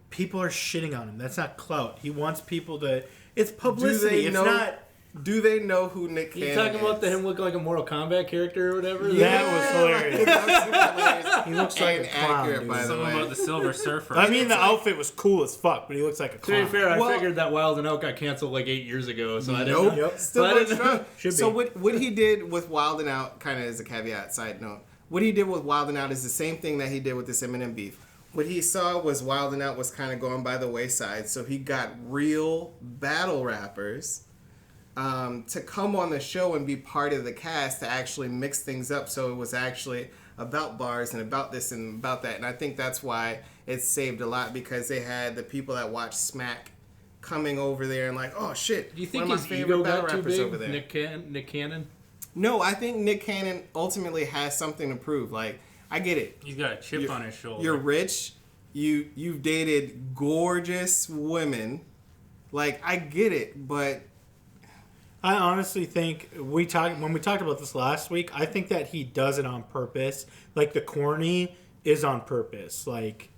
People are shitting on him. That's not clout. He wants people to... It's publicity. It's not... Do they know who Nick Cannon is? You talking about him looking like a Mortal Kombat character or whatever? Yeah, that was hilarious. That was super hilarious. He looks like a clown, accurate, by the way. Something about the Silver Surfer. I mean, the outfit was cool as fuck, but he looks like a clown. To be fair, I figured that Wild and Out got canceled like 8 years ago, so I didn't know. Yep. Still went strong. So what he did with Wild and Out, kind of as a caveat, side note, what he did with Wild and Out is the same thing that he did with this Eminem beef. What he saw was Wild and Out was kind of going by the wayside, so he got real battle rappers to come on the show and be part of the cast to actually mix things up, so it was actually about bars and about this and about that. And I think that's why it saved a lot, because they had the people that watch Smack coming over there and like, oh shit, do you think one of his my favorite ego battle got too rappers big, over there. Nick Cannon? No, I think Nick Cannon ultimately has something to prove. Like, I get it. He's got a chip on his shoulder. You're rich. You've dated gorgeous women. Like, I get it, but I honestly think when we talked about this last week, I think that he does it on purpose. Like, the corny is on purpose. Like,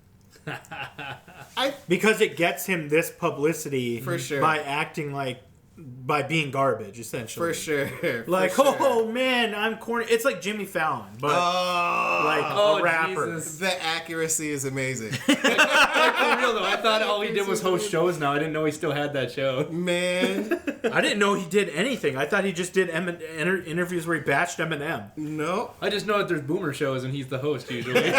because it gets him this publicity for sure by acting like, by being garbage, essentially. For sure. Like, oh man, I'm corny. It's like Jimmy Fallon, but a rapper. Jesus. The accuracy is amazing. Like, for real though, I thought all he did was host shows now. I didn't know he still had that show. Man. I didn't know he did anything. I thought he just did interviews where he bashed Eminem. No. I just know that there's boomer shows and he's the host usually.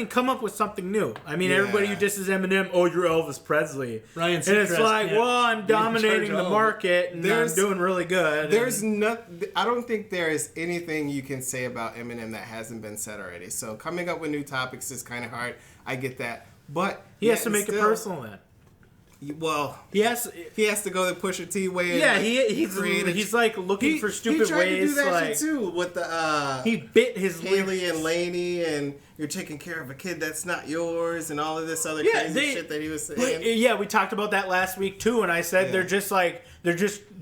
come up with something new. Yeah. Everybody who disses Eminem, oh, you're Elvis Presley. Ryan And it's Seacrest like, can't well, I'm be in dominating charge the of- market and I'm doing really good. There's I don't think there is anything you can say about Eminem that hasn't been said already. So coming up with new topics is kind of hard. I get that, but he has to make it personal then. Well, He has to go the Pusha T way. yeah, and he's like looking for stupid he tried ways. to do that like shit too with the he bit his Haley lyrics. and Lainey, and you're taking care of a kid that's not yours, and all of this other crazy shit that he was saying. Yeah, we talked about that last week too, and I said they're just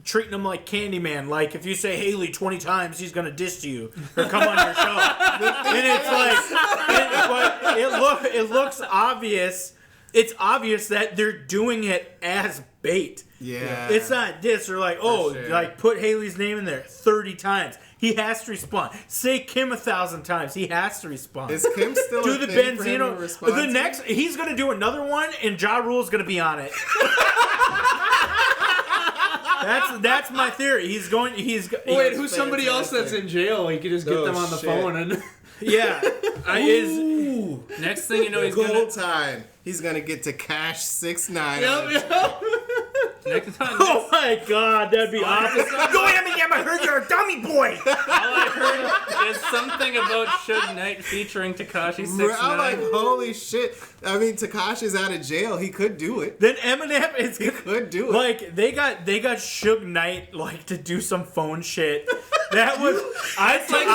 treating him like Candyman. Like if you say Haley 20 times, he's gonna diss you or come on your show. And it's like, it looks obvious. It's obvious that they're doing it as bait. Yeah. It's not diss or like, sure. like put Haley's name in there 30 times. He has to respond. Say Kim 1,000 times. He has to respond. Is Kim still do a the thing for him to Benzino? respond The to? next, he's gonna do another one, and Ja Rule's gonna be on it. That's my theory. Wait, who's somebody else that's in jail? You could just get them on the phone and. Yeah. Next thing you know, he's Gold gonna. time. He's gonna get to cash 6ix9ine. Next time. Oh my God, that'd be awesome. Go Eminem, I heard you're a dummy boy. All I heard is something about Suge Knight featuring Tekashi 6ix9ine. I'm like, holy shit. I mean, Tekashi's out of jail. He could do it. Then Eminem is He could do it. like they got Suge Knight like to do some phone shit. That was I said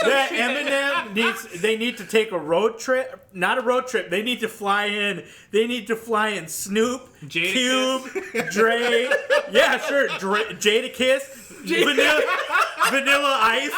that Eminem they need to take a road trip, not a road trip. They need to fly in. They need to fly in Snoop, Cube, Dre, yeah, sure, Jadakiss, Vanilla Ice,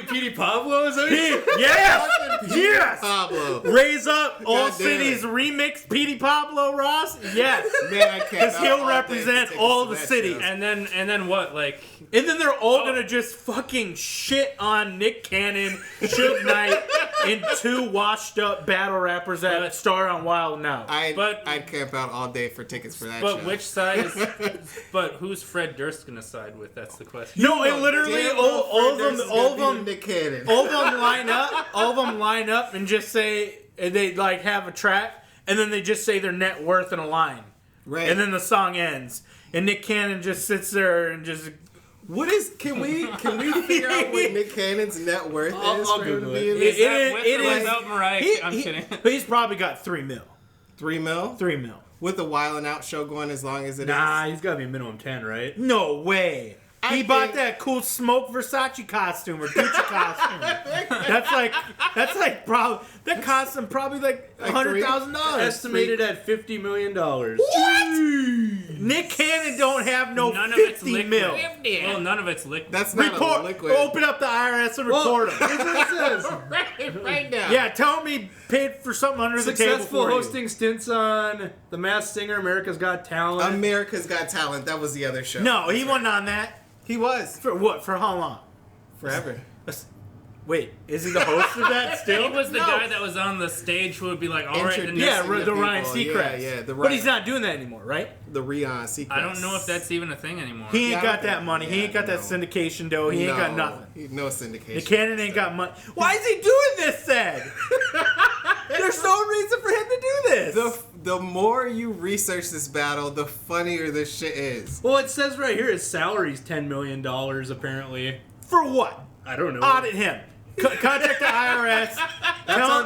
Petey Pablo is that? yes, Pablo. Raise Up, All God damn Cities it. remix, Petey Pablo Ross, yes, Man, I can't. because he'll represent all the cities. And then what? Like, And then they're all gonna just fucking shit on Nick Cannon, Suge Knight, and two washed up battle rappers that star on Wild Now. I'd camp out all day for tickets for that but show. which side is? But who's Fred Durst gonna side with? That's the question. No, it literally Damn, all of Fred Durst is them, all of gonna them, be Nick Cannon. all of them line up and just say they like have a track, and then they just say their net worth in a line, Right. and then the song ends, and Nick Cannon just sits there and just. What is? Can we figure out what Nick Cannon's net worth is I'll for him to Google be it. in this? Is that with it or is- without Mariah? I'm kidding. He's probably got $3 million. 3 mil? 3 million. With the Wild 'N Out show going as long as it is. Nah, he's got to be minimum 10, right? No way. He bought that cool smoke Versace costume or Gucci costume. That's like probably that cost him probably like $100,000. Estimated at $50 million. What? Nick Cannon don't have no None of it's 50 liquid. mil. Well, none of it's liquid. That's not a Report. liquid. Open up the IRS and report him. Here's what it says. right now. Yeah, tell him he paid for something under the table Successful for you. hosting stints on The Masked Singer, America's Got Talent. America's Got Talent. That was the other show. No, he wasn't on that. He was. For what? For how long? Forever. Wait, is he the host of that still? He was the No. guy that was on the stage who would be like, all right, the Introducing next. Yeah, the the Ryan people. Seacrest. Yeah, the But he's not doing that anymore, right? The Rion Seacrest. I don't know if that's even a thing anymore. He ain't Yeah, I got don't that think- money. He yeah, ain't got that no. syndication dough. He ain't got nothing. No syndication. The Cannon ain't got money. Why is he doing this then? There's no reason for him to do this. The more you research this battle, the funnier this shit is. Well, it says right here his salary's $10 million, apparently. For what? I don't know. Audit him. Contact the IRS.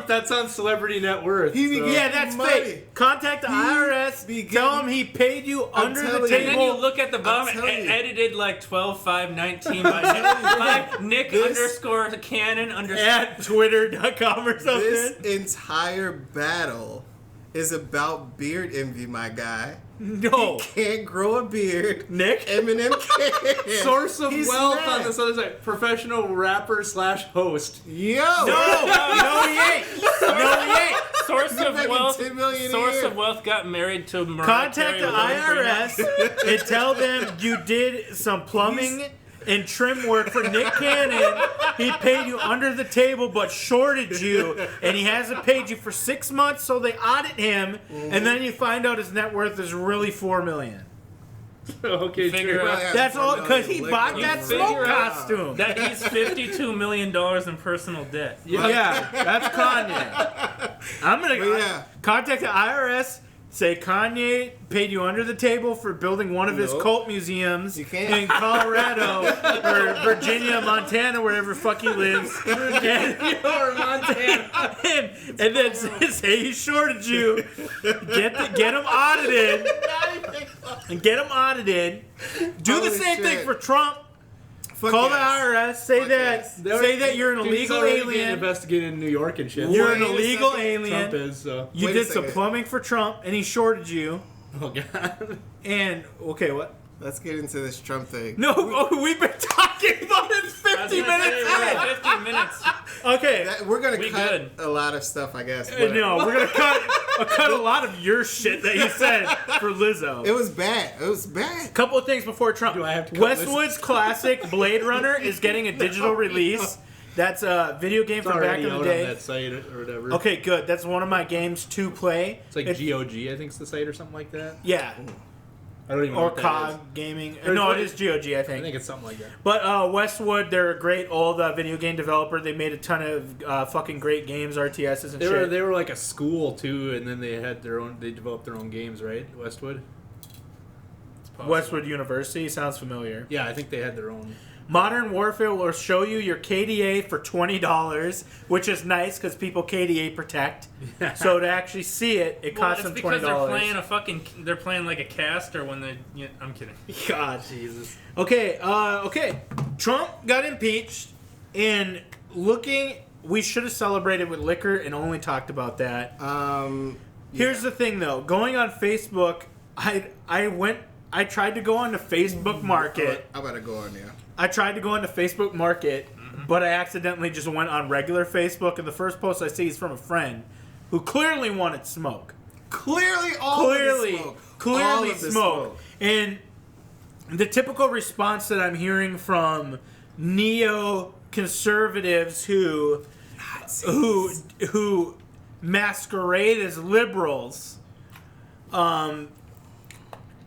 That's on Celebrity Net Worth. He be so. getting Yeah, that's money. fake. Contact the IRS. be Tell getting- him he paid you under the telling you. And then you table. look at the bottom, telling you. edited like 12/5/19 by Nick This- underscore Cannon underscore. At twitter.com or something. This entire battle is about beard envy, my guy. No. Can't grow a beard. Nick? Eminem can. Source of He's wealth mad. on this other side. Professional rapper / host. Yo. No, he ain't. No, he ain't. Source of making wealth. $10 million a Source year. of wealth got married to Mariah Contact Carey the with IRS and tell them you did some plumbing and trim work for Nick Cannon. He paid you under the table but shorted you, and he hasn't paid you for 6 months, so they audit him, and then you find out his net worth is really $4 million. Okay, Figure true. out That's all because he bought that smoke costume. that he's $52 million in personal debt. Yeah, that's Kanye. I'm gonna contact the IRS. Say Kanye paid you under the table for building one of his cult museums in Colorado or Virginia, Montana, wherever the fuck he lives. Or Montana. And then say he shorted you. Get him audited. And get him audited. Do the same thing for Trump. Call the IRS. Say that you're an illegal alien. Investigated in New York and shit. You're an illegal alien. Trump is. So. You did some plumbing for Trump, and he shorted you. Oh god. And okay, what? Let's get into this Trump thing. No, we've been talking about it 50 minutes in. 50 minutes. Okay, We're gonna cut a lot of stuff, I guess. no, we're gonna cut a lot of your shit that you said for Lizzo. It was bad. It was bad. Couple of things before Trump. Do I have to cut Westwood's classic Blade Runner is getting a digital release. That's a video game from back in the day. On that site or whatever. Okay, good. That's one of my games to play. It's like GOG, I think, is the site or something like that. Yeah. I don't even know Or what that COG is. Gaming. Or No, it's it is GOG, I think. I think it's something like that. But Westwood, they're a great old video game developer. They made a ton of fucking great games, RTSs and shit. They were like a school too, and then they had their own. They developed their own games, right? Westwood. Westwood University sounds familiar. Yeah, I think they had their own. Modern Warfare will show you your KDA for $20, which is nice because people KDA protect. So to actually see it, it costs them $20. Because they're playing like a caster when they. Yeah, I'm kidding. God, Jesus. Okay, Trump got impeached, and we should have celebrated with liquor and only talked about that. Here's the thing, though. Going on Facebook, I tried to go on the Facebook Market. I better go on there. I tried to go into Facebook Market, but I accidentally just went on regular Facebook, and the first post I see is from a friend who clearly wanted smoke. Clearly smoke. And the typical response that I'm hearing from neo-conservatives who masquerade as liberals,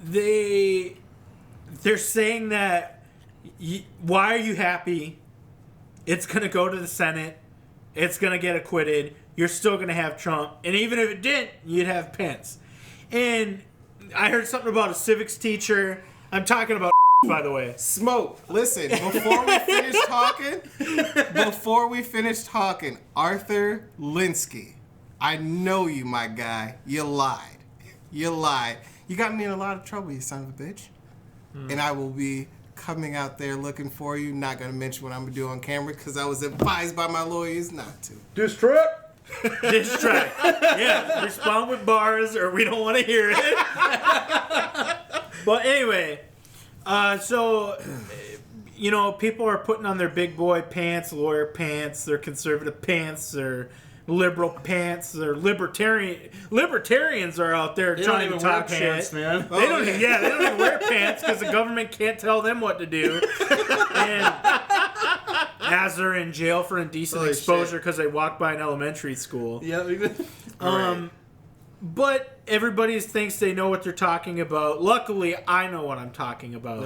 they're saying that, why are you happy? It's going to go to the Senate. It's going to get acquitted. You're still going to have Trump. And even if it didn't, you'd have Pence. And I heard something about a civics teacher. I'm talking about by the way. Smoke. Listen, before we finish talking, Arthur Linsky, I know you, my guy. You lied. You got me in a lot of trouble, you son of a bitch. And I will be coming out there looking for you. Not going to mention what I'm going to do on camera because I was advised by my lawyers not to. Diss track. Yeah, respond with bars or we don't want to hear it. But anyway, so, people are putting on their big boy pants, lawyer pants, their conservative pants, their liberal pants, their libertarians are out there trying to talk shit. Pants, man. They don't even wear pants because the government can't tell them what to do. And as they're in jail for indecent exposure because they walked by an elementary school. Yeah. But everybody thinks they know what they're talking about. Luckily, I know what I'm talking about.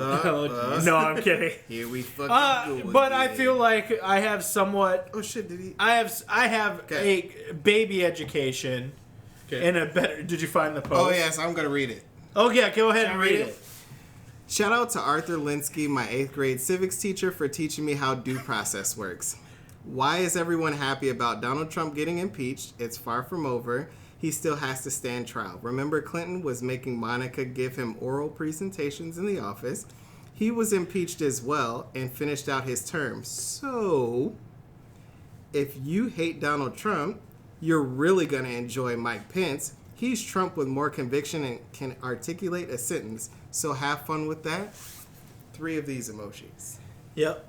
No, I'm kidding. Here we fucking go. But I feel like I have somewhat. Oh shit! Did he? I have a baby education and a better. Did you find the post? Oh yes, I'm gonna read it. Oh yeah, go ahead and read it. Shout out to Arthur Linsky, my 8th grade civics teacher, for teaching me how due process works. Why is everyone happy about Donald Trump getting impeached? It's far from over. He still has to stand trial. Remember, Clinton was making Monica give him oral presentations in the office. He was impeached as well and finished out his term. So, if you hate Donald Trump, you're really going to enjoy Mike Pence. He's Trump with more conviction and can articulate a sentence. So have fun with that. 3 of these emojis. Yep.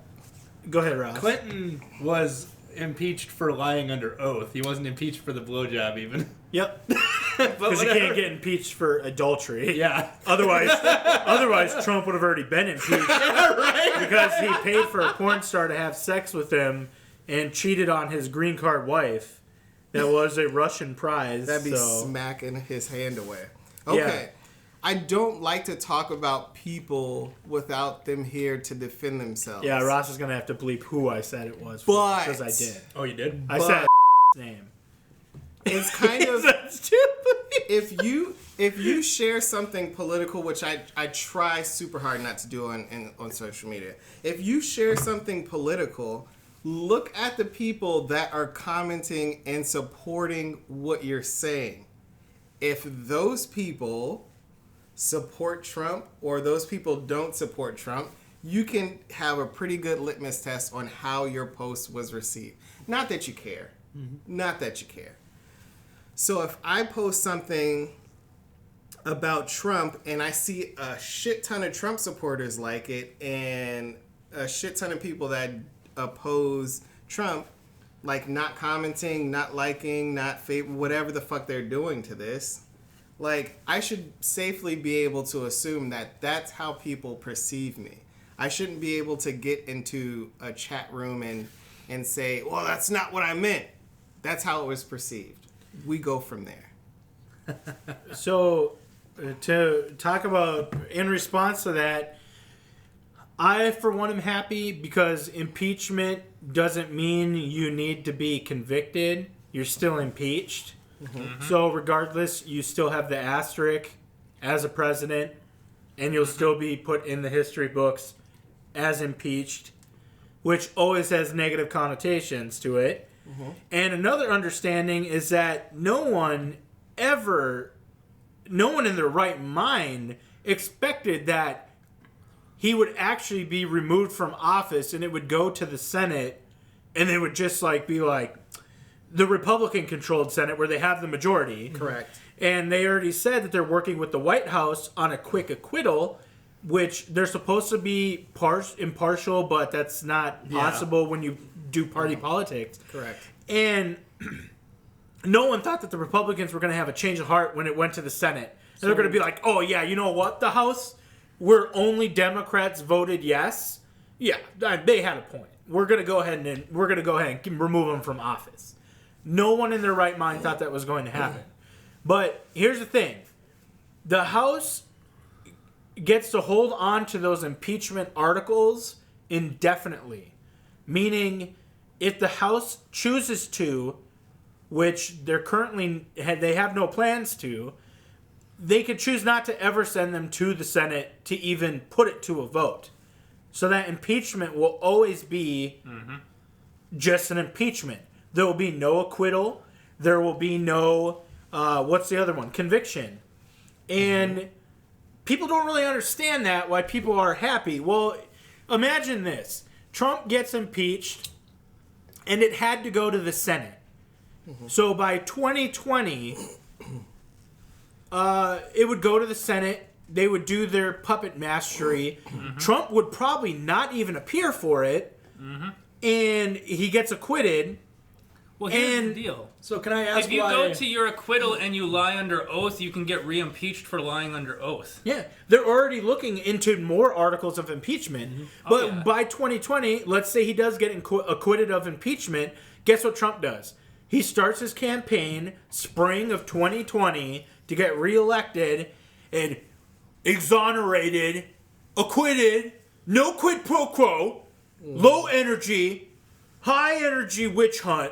Go ahead, Ross. Clinton was impeached for lying under oath. He wasn't impeached for the blowjob even. Yep. Because you can't get impeached for adultery. Yeah. Otherwise, Trump would have already been impeached. Yeah, right. Because he paid for a porn star to have sex with him and cheated on his green card wife. That was a Russian prize. That'd be smacking his hand away. Okay. I don't like to talk about people without them here to defend themselves. Yeah, Ross is going to have to bleep who I said it was. But... Because I did. Oh, you did? I said name. It's kind of... Stupid. If you share something political, which I try super hard not to do on social media. If you share something political, look at the people that are commenting and supporting what you're saying. If those people support Trump or those people don't support Trump, you can have a pretty good litmus test on how your post was received. Not that you care. Mm-hmm. Not that you care. So if I post something about Trump and I see a shit ton of Trump supporters like it and a shit ton of people that oppose Trump, like not commenting, not liking, not whatever the fuck they're doing to this, like I should safely be able to assume that that's how people perceive me. I shouldn't be able to get into a chat room and say, well, that's not what I meant. That's how it was perceived. We go from there. So, to talk about, in response to that, I, for one, am happy because impeachment doesn't mean you need to be convicted. You're still impeached. Mm-hmm. So, regardless, you still have the asterisk as a president, and you'll still be put in the history books as impeached, which always has negative connotations to it. Mm-hmm. And another understanding is that no one in their right mind expected that he would actually be removed from office and it would go to the Senate and they would just be like the Republican controlled Senate where they have the majority. Correct. And they already said that they're working with the White House on a quick acquittal, which they're supposed to be impartial, but that's not possible when you do party politics. Correct. And no one thought that the Republicans were going to have a change of heart when it went to the Senate. And they're going to be like, oh, yeah, you know what? The House, where only Democrats voted yes, yeah, they had a point. We're going to go ahead and remove them from office. No one in their right mind thought that was going to happen. But here's the thing. The House gets to hold on to those impeachment articles indefinitely. Meaning, if the House chooses to, which they have no plans to, they could choose not to ever send them to the Senate to even put it to a vote. So that impeachment will always be just an impeachment. There will be no acquittal. There will be no, what's the other one? Conviction. And people don't really understand that, why people are happy. Well, imagine this. Trump gets impeached, and it had to go to the Senate. Mm-hmm. So by 2020, it would go to the Senate. They would do their puppet mastery. Mm-hmm. Trump would probably not even appear for it, and he gets acquitted. Well, here's the deal. So can I ask if you go to your acquittal and you lie under oath, you can get re-impeached for lying under oath. Yeah, they're already looking into more articles of impeachment. Mm-hmm. But by 2020, let's say he does get acquitted of impeachment, guess what Trump does? He starts his campaign spring of 2020 to get reelected and exonerated, acquitted, no quid pro quo, low energy, high energy witch hunt.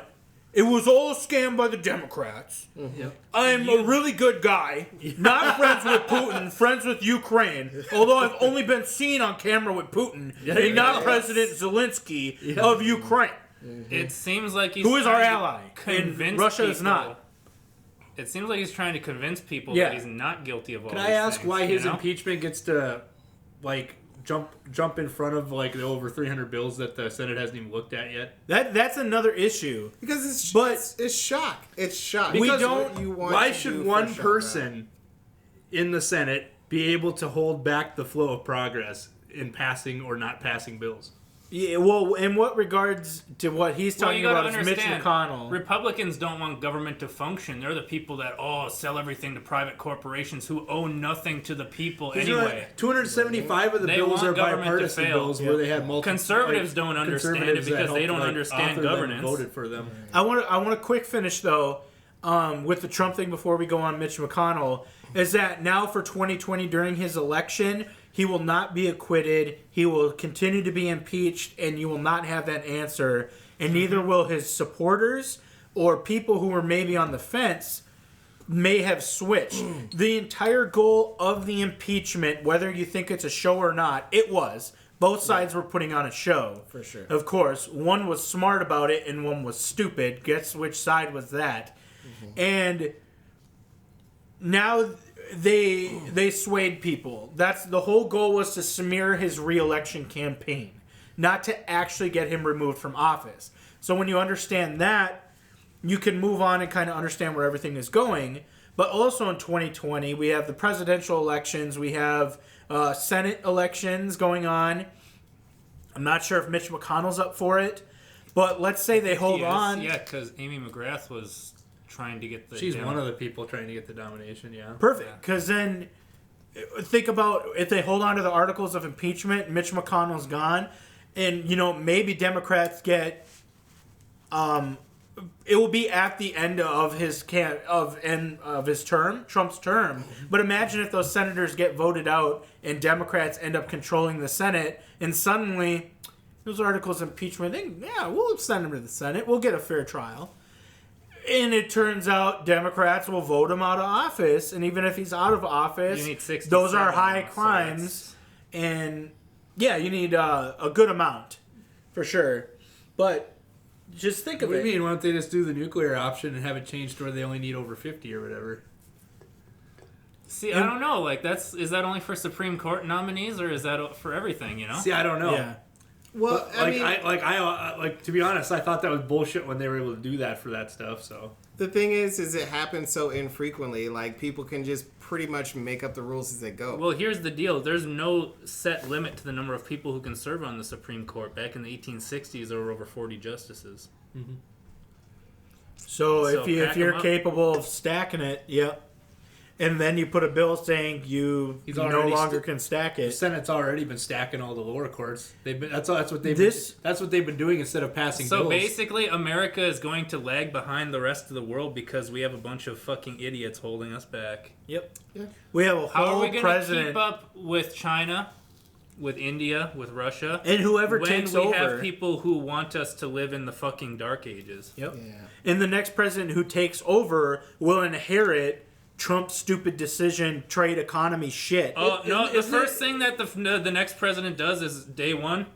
It was all a scam by the Democrats. Mm-hmm. I'm a really good guy. Not friends with Putin, friends with Ukraine. Although I've only been seen on camera with Putin and not President Zelensky of Ukraine. Mm-hmm. It seems like he's who is our ally. And Russia people. Is not. It seems like he's trying to convince people that he's not guilty of all these things. Can I ask why his impeachment gets to, jump in front of the over 300 bills that the Senate hasn't even looked at yet? That's another issue because it's shock. It's shock. Why should one person in the Senate be able to hold back the flow of progress in passing or not passing bills? Yeah, well, in what regards to what he's talking about is Mitch McConnell. Republicans don't want government to function. They're the people that sell everything to private corporations who owe nothing to the people anyway. 275 of the bills are bipartisan bills where they have multiple. Conservatives don't understand it because they don't understand governance. Voted for them. I want a quick finish though. with the Trump thing before we go on Mitch McConnell is that now for 2020 during his election, he will not be acquitted. He will continue to be impeached, and you will not have that answer. And neither will his supporters or people who were maybe on the fence may have switched. The entire goal of the impeachment, whether you think it's a show or not, it was. Both sides were putting on a show. For sure. Of course, one was smart about it and one was stupid. Guess which side was that? And now they swayed people. That's the whole goal, was to smear his re-election campaign, not to actually get him removed from office. So when you understand that, you can move on and kind of understand where everything is going. But also in 2020, we have the presidential elections. We have Senate elections going on. I'm not sure if Mitch McConnell's up for it. But let's say they hold on. Yeah, because Amy McGrath was trying to get the... She's one of the people trying to get the nomination, yeah. Perfect. Because then think about if they hold on to the articles of impeachment, Mitch McConnell's gone. And, maybe Democrats get... it will be at the end of his term, Trump's term. But imagine if those senators get voted out and Democrats end up controlling the Senate, and suddenly those articles of impeachment, we'll send them to the Senate. We'll get a fair trial. And it turns out Democrats will vote him out of office, and even if he's out of office, those are high crimes, and you need a good amount for sure. But just think of it. What do you mean? Why don't they just do the nuclear option and have it changed where they only need over 50 or whatever? See, I don't know. Is that only for Supreme Court nominees, or is that for everything? See, I don't know. Yeah. Well, I to be honest, I thought that was bullshit when they were able to do that for that stuff. So the thing is it happens so infrequently. Like, people can just pretty much make up the rules as they go. Well, here's the deal: there's no set limit to the number of people who can serve on the Supreme Court. Back in the 1860s, there were over 40 justices. Mm-hmm. So if you're capable of stacking it, yep. And then you put a bill saying you no longer can stack it. The Senate's already been stacking all the lower courts. That's what they've been doing instead of passing bills. So basically, America is going to lag behind the rest of the world because we have a bunch of fucking idiots holding us back. Yep. Yeah. We have a whole How are we going to keep up with China, with India, with Russia, and whoever takes over? When we have people who want us to live in the fucking dark ages. Yep. Yeah. And the next president who takes over will inherit Trump's stupid decision, trade economy shit. Oh, no, the first thing that the next president does is day one.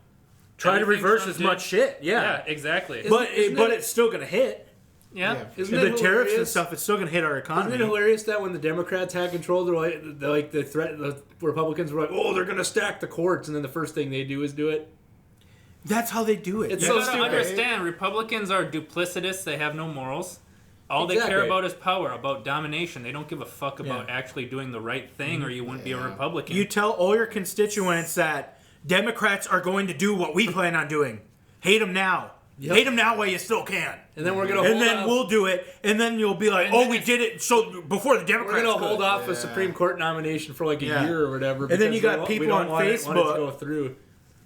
Try to reverse as much shit. Yeah, exactly. But it's still going to hit. Yeah. Isn't the tariffs and stuff, it's still going to hit our economy. Isn't it hilarious that when the Democrats had control, the Republicans were like, oh, they're going to stack the courts, and then the first thing they do is do it? That's how they do it. It's so stupid. Understand, Republicans are duplicitous. They have no morals. All they care about is power, about domination. They don't give a fuck about actually doing the right thing, or you wouldn't be a Republican. You tell all your constituents that Democrats are going to do what we plan on doing. Hate them now. Yep. Hate them now while you still can. And then we'll do it. And then you'll be like, we did it. So before the Democrats, we're gonna hold off a Supreme Court nomination for like a year or whatever. And then you got people on Facebook. Want it to go through.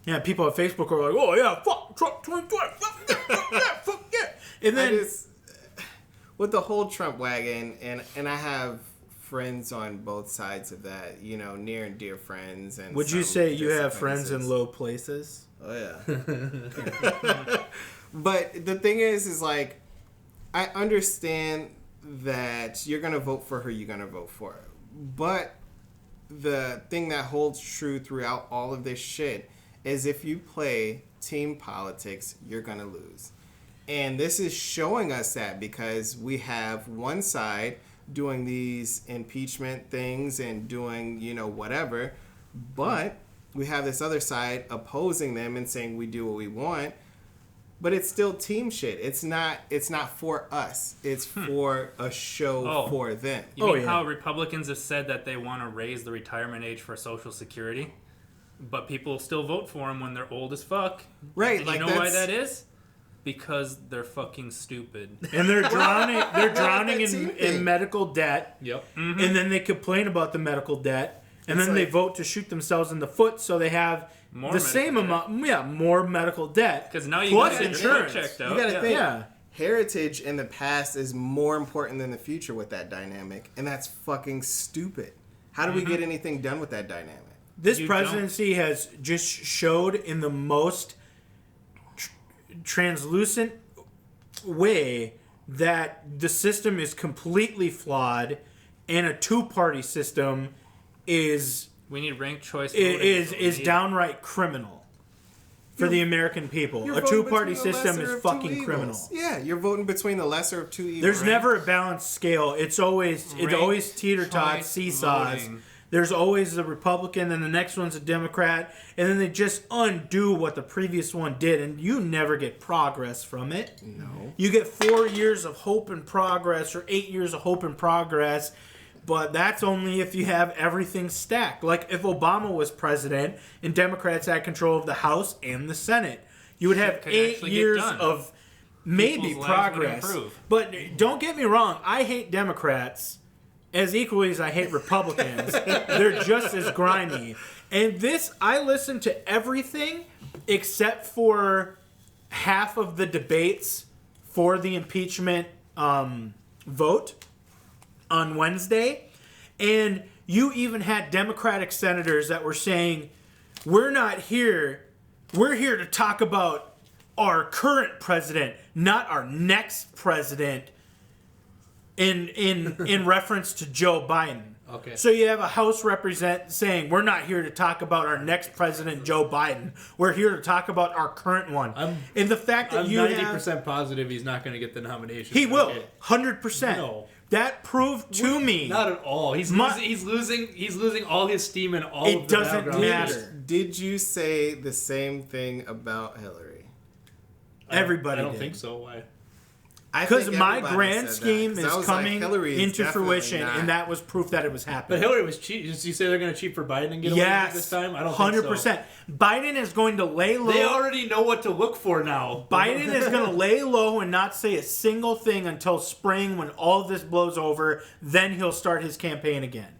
Yeah, people on Facebook are like, oh yeah, fuck Trump 2020, fuck yeah. And then with the whole Trump wagon, and I have friends on both sides of that, near and dear friends. And would you say you have friends in low places? Oh yeah. But the thing is like, I understand that you're gonna vote for who you're gonna vote for, but the thing that holds true throughout all of this shit is if you play team politics, you're gonna lose. And this is showing us that because we have one side doing these impeachment things and doing, whatever, but we have this other side opposing them and saying we do what we want, but it's still team shit. It's not for us. It's for a show for them. You mean how Republicans have said that they want to raise the retirement age for Social Security, but people still vote for them when they're old as fuck. Right. And you know why that is? Because they're fucking stupid. And they're drowning in medical debt. Yep. Mm-hmm. And then they complain about the medical debt. And then they vote to shoot themselves in the foot so they have more the same amount. Yeah, more medical debt. Because now you plus got insurance. Checked out. You got to think. heritage in the past is more important than the future with that dynamic, and that's fucking stupid. How do we get anything done with that dynamic? This presidency has just showed in the most translucent way that the system is completely flawed, and a two-party system is we need ranked choice is downright criminal for the American people. A two-party system is fucking criminal. Yeah, you're voting between the lesser of two evils. There's never a balanced scale. It always teeter-tots, seesaws. Voting. There's always a Republican, and the next one's a Democrat, and then they just undo what the previous one did, and you never get progress from it. No. You get 4 years of hope and progress, or 8 years of hope and progress, but that's only if you have everything stacked. Like if Obama was president and Democrats had control of the House and the Senate, you would have 8 years of maybe People's progress. But don't get me wrong, I hate Democrats as equally as I hate Republicans. They're just as grimy. And this, I listened to everything except for half of the debates for the impeachment vote on Wednesday. And you even had Democratic senators that were saying, we're not here. We're here to talk about our current president, not our next president. In reference to Joe Biden. Okay. So you have a House representative saying, we're not here to talk about our next president, Joe Biden. We're here to talk about our current one. And the fact that I'm 90% positive he's not going to get the nomination. He will. 100%. No. That proved to me. Not at all. He's losing all his steam and all it of the doesn't background. matter. Did you say the same thing about Hillary? Everybody I don't did. think so. Why? Because my grand scheme is coming Hillary is into fruition, not. and that was proof that it was happening. But Hillary was cheap. Did you say they're going to cheat for Biden and get away with it this time? I don't 100%. Think so. Biden is going to lay low. They already know what to look for now. Biden is going to lay low and not say a single thing until spring when all of this blows over. Then he'll start his campaign again.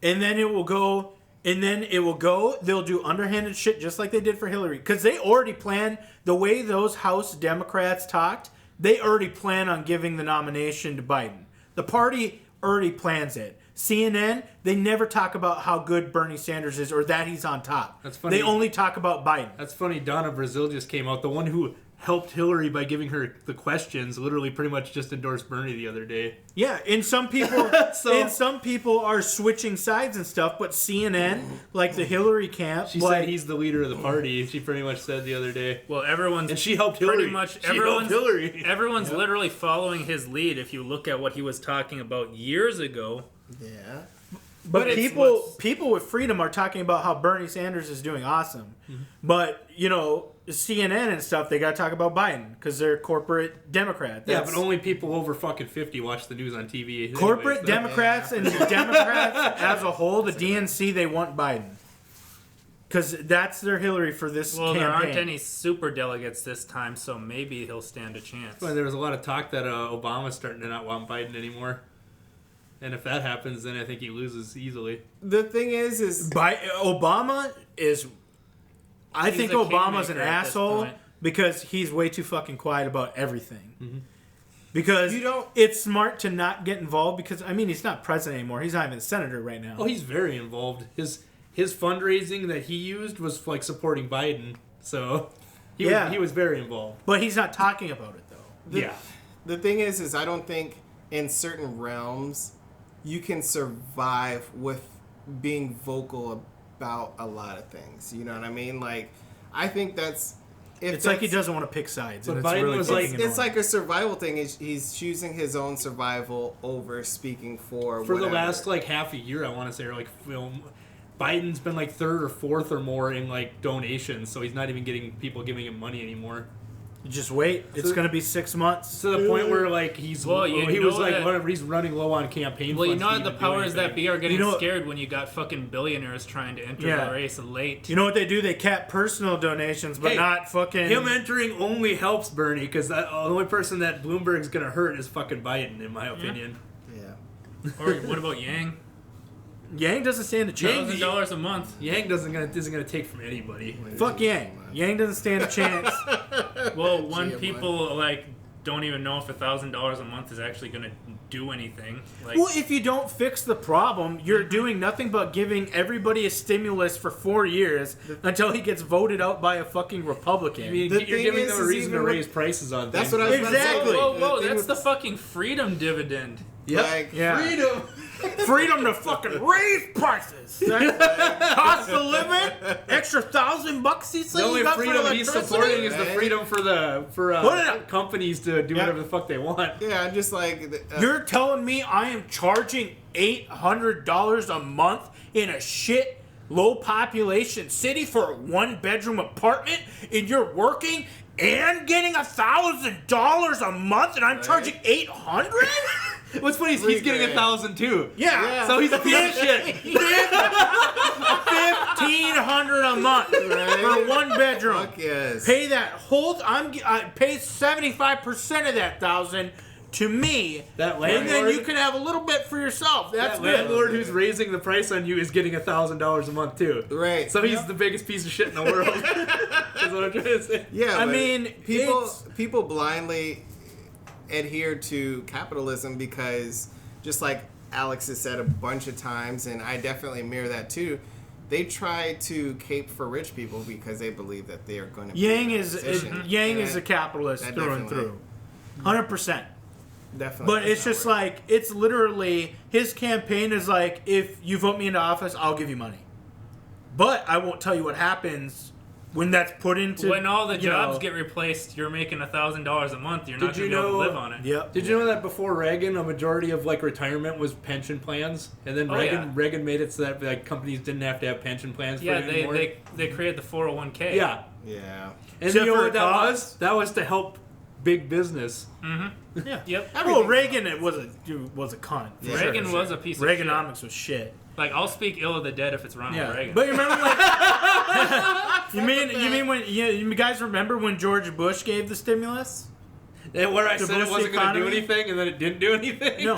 And then it will go. They'll do underhanded shit just like they did for Hillary. Because they already planned the way those House Democrats talked. They already plan on giving the nomination to Biden. The party already plans it. CNN, they never talk about how good Bernie Sanders is or that he's on top. That's funny. They only talk about Biden. That's funny. Donna Brazile just came out. The one who helped Hillary by giving her the questions literally pretty much just endorsed Bernie the other day. Yeah, and some people some people are switching sides and stuff, but CNN, like the Hillary camp, she said he's the leader of the party. She pretty much said the other day. Well, and she helped Hillary. Pretty much everyone's literally following his lead. If you look at what he was talking about years ago. Yeah. But people with freedom are talking about how Bernie Sanders is doing awesome. Mm-hmm. But, CNN and stuff, they got to talk about Biden because they're corporate Democrat. Yeah, but only people over fucking 50 watch the news on TV. Corporate Democrats and the Democrats as a whole, the DNC, they want Biden. Because that's their Hillary for this campaign. Well, there aren't any super delegates this time, so maybe he'll stand a chance. Well, there was a lot of talk that Obama's starting to not want Biden anymore. And if that happens, then I think he loses easily. The thing is Obama is... I think Obama's an asshole because he's way too fucking quiet about everything. Mm-hmm. Because it's smart to not get involved because, he's not president anymore. He's not even a senator right now. Oh, he's very involved. His fundraising that he used was like supporting Biden. So he was very involved. But he's not talking about it, though. The thing is I don't think in certain realms you can survive with being vocal about a lot of things. You know what I mean? Like, I think it's like he doesn't want to pick sides. But and Biden was like, it's like a survival thing. He's choosing his own survival over speaking for the last like half a year. I want to say, or like Biden's been like third or fourth or more in like donations, so he's not even getting people giving him money anymore. Just wait. It's going to be 6 months. To the point where like he's running low on campaign funds. Well, you know the powers that be are getting scared when you got fucking billionaires trying to enter the race late. You know what they do? They cap personal donations, but not fucking... Him entering only helps Bernie, because the only person that Bloomberg's going to hurt is fucking Biden, in my opinion. Yeah. Or what about Yang? Yang doesn't stand a chance. $1,000 a month. Yang isn't gonna take from anybody. Fuck Yang. Yang doesn't stand a chance. Well, when people like don't even know if $1,000 a month is actually going to do anything. Like, well, if you don't fix the problem, you're doing nothing but giving everybody a stimulus for 4 years until he gets voted out by a fucking Republican. I mean, The you're thing giving is, them a is reason to even raise prices on That's things. what I was Exactly. about to say. whoa, thing that's with- the fucking freedom dividend. Yep. Like, Yeah. Freedom. Freedom to fucking raise prices. Cost of living, extra $1,000 each The only you got for freedom he's electricity? supporting is the Right? freedom for Put it up. companies to do whatever the fuck they want. yeah, I'm just like, You're telling me I am charging $800 a month in a shit low population city for a 1-bedroom apartment, and you're working and getting $1,000 a month, and I'm charging $800? What's funny is he's getting $3,000. 1,000 too. Yeah. So he's a piece of shit. $1,500 a month for 1 bedroom. fuck yes. Pay that whole. I pay 75% of that 1,000 to me, That and then landlord- you can have a little bit for yourself. That's That good. landlord who's raising the price on you is getting $1,000 a month too. Right. So he's the biggest piece of shit in the world. That's what I'm trying to say. Yeah, I but mean, people blindly adhere to capitalism because, just like Alex has said a bunch of times, and I definitely mirror that too. They try to cape for rich people because they believe that they are going to. Yang be in is that position. Yang And is a capitalist that through and definitely- through, 100%. Definitely. But it's just like it's literally his campaign is like, if you vote me into office, I'll give you money, but I won't tell you what happens when that's put into When all the you jobs know. get replaced, you're making $1,000 a month. You're not Did going to you be able to know- live on it. Yep. Did you know that before Reagan, a majority of like retirement was pension plans, and then Oh, Reagan made it so that like companies didn't have to have pension plans for Yeah, it anymore. they created the 401k. yeah. Yeah. And Except you know for what that costs. was? That was to help big business. Yeah. Yep. Well, Reagan it was a cunt. for Yeah. sure. Reagan was a piece of Reaganomics was shit. shit. Like, I'll speak ill of the dead if it's Ronald Yeah, Reagan. but you remember like you mean when you guys remember when George Bush gave the stimulus? And where I To said it boost wasn't the going to do economy? anything, and then it didn't do anything. No,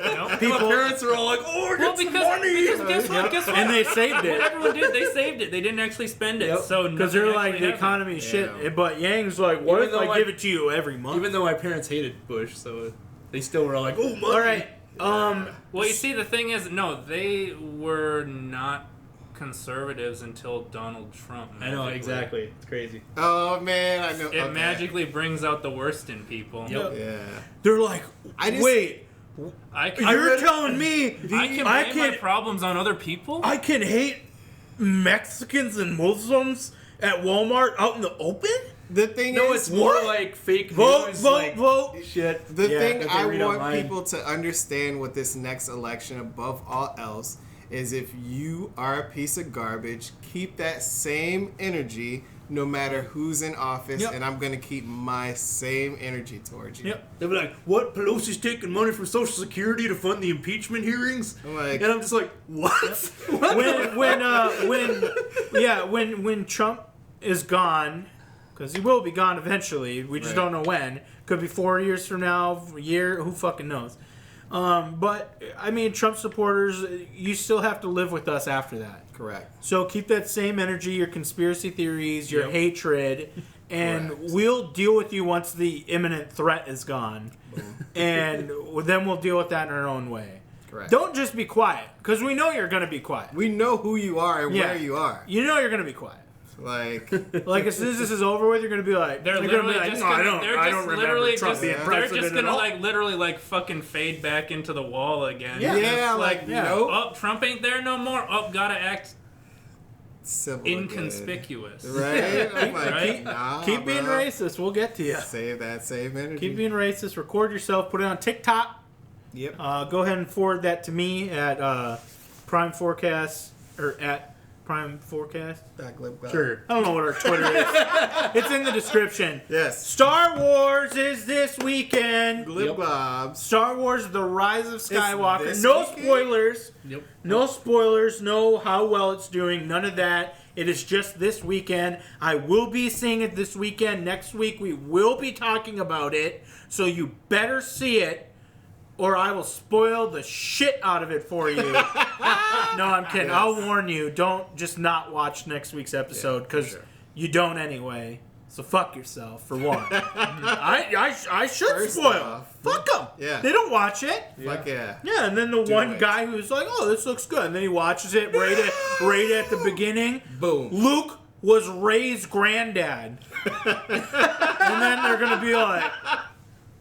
No? My parents were all like, "Oh, we're Well, getting because money." guess what? and they saved What it everyone did, they saved it. They didn't actually spend it. Yep. So because they're nothing like actually the happened. economy is shit. Yeah. But Yang's like, what Even if though I I- give it to you every month? Even though my parents hated Bush, so they still were all like, "Oh, money." All right. Well, you see, the thing is, no, they were not conservatives until Donald Trump. I know magically. exactly. It's crazy. Oh man, I know. It okay. magically brings out the worst in people. Yep. Yeah. They're like, I just- wait, I you're telling me I can blame my problems on other people? I can hate Mexicans and Muslims at Walmart out in the open? The thing No, is, it's more what? like fake Vote, news. vote, like, vote. Shit. the Yeah, thing that they I read want online. people to understand with this next election, above all else, is if you are a piece of garbage, keep that same energy no matter who's in office, Yep. and I'm gonna keep my same energy towards you. Yep. They'll be like, "What? Pelosi's taking money from Social Security to fund the impeachment hearings?" I'm like, And I'm just like, "What?" What? when Trump is gone, because he will be gone eventually. We just Right. don't know when. Could be 4 years from now, a year. Who fucking knows? But I mean, Trump supporters, you still have to live with us after that. correct. So keep that same energy, your conspiracy theories, your Yep. hatred, and Correct. we'll deal with you once the imminent threat is gone. And then we'll deal with that in our own way. Correct. Don't just be quiet, because we know you're going to be quiet. We know who you are and Yeah. where you are. You know you're going to be quiet. Like, Like, as soon as this is over with, you're going to be like, They're you're literally gonna be like, just no, gonna, I don't, they're I just don't remember literally Trump just being Yeah. they're president just at gonna all. like literally like fucking fade back into the wall again. Yeah. yeah, It's like, yeah. nope. Oh, Trump ain't there no more. Oh, gotta act Civil inconspicuous. again. Right? I'm like, Right? nah, Keep being bro. racist. We'll get to you. Save that same energy. Keep being racist. Record yourself. Put it on TikTok. Yep. Go ahead and forward that to me at Prime Forecast or at Prime Forecast. Sure. I don't know what our Twitter is. It's in the description. Yes. Star Wars is this weekend. Glib globs. Star Wars: The Rise of Skywalker. this No weekend? spoilers. Yep. No spoilers. No how well it's doing. None of that. It is just this weekend. I will be seeing it this weekend. Next week we will be talking about it. So you better see it, or I will spoil the shit out of it for you. No, I'm kidding. Yes. I'll warn you. Don't just not watch next week's episode, because sure. you don't anyway. So fuck yourself for one. I should First spoil. off, Fuck them. Yeah. They don't watch it. Fuck yeah. Yeah, and then the one it. guy who's like, "Oh, this looks good," and then he watches it right at the beginning. Boom. Luke was Ray's granddad, and then they're gonna be like,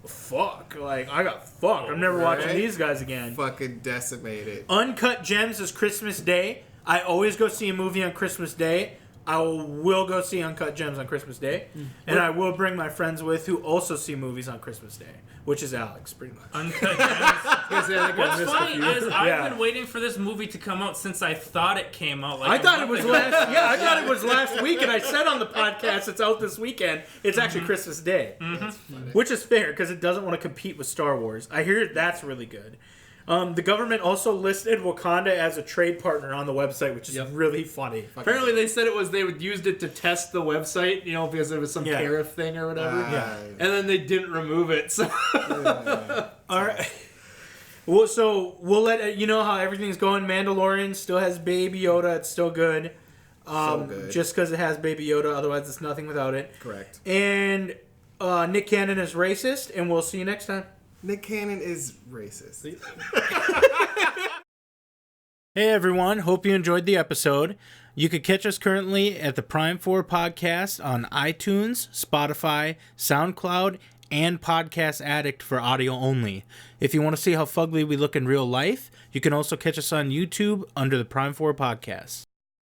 "Fuck!" Like I got fucked. I'm never watching Right? these guys again. Fucking decimated. Uncut Gems is Christmas Day. I always go see a movie on Christmas Day. I will go see Uncut Gems on Christmas Day. And I will bring my friends with who also see movies on Christmas Day, which is Alex, pretty much. Uncut Gems. What's funny is I've been waiting for this movie to come out since I thought it came out. Like I thought it was last week, and I said on the podcast it's out this weekend. It's actually Christmas Day, which is fair because it doesn't want to compete with Star Wars. I hear that's really good. The government also listed Wakanda as a trade partner on the website, which is really funny. Apparently, they said they would used it to test the website, because there was some tariff thing or whatever. And then they didn't remove it. So. All right. Well, so we'll let you know how everything's going. Mandalorian still has Baby Yoda. It's still good. So good. Just because it has Baby Yoda, otherwise it's nothing without it. Correct. And Nick Cannon is racist, and we'll see you next time. Nick Cannon is racist. Hey everyone, hope you enjoyed the episode. You could catch us currently at the Prime 4 podcast on iTunes, Spotify, SoundCloud, and Podcast Addict for audio only. If you want to see how fugly we look in real life, you can also catch us on YouTube under the Prime 4 podcast.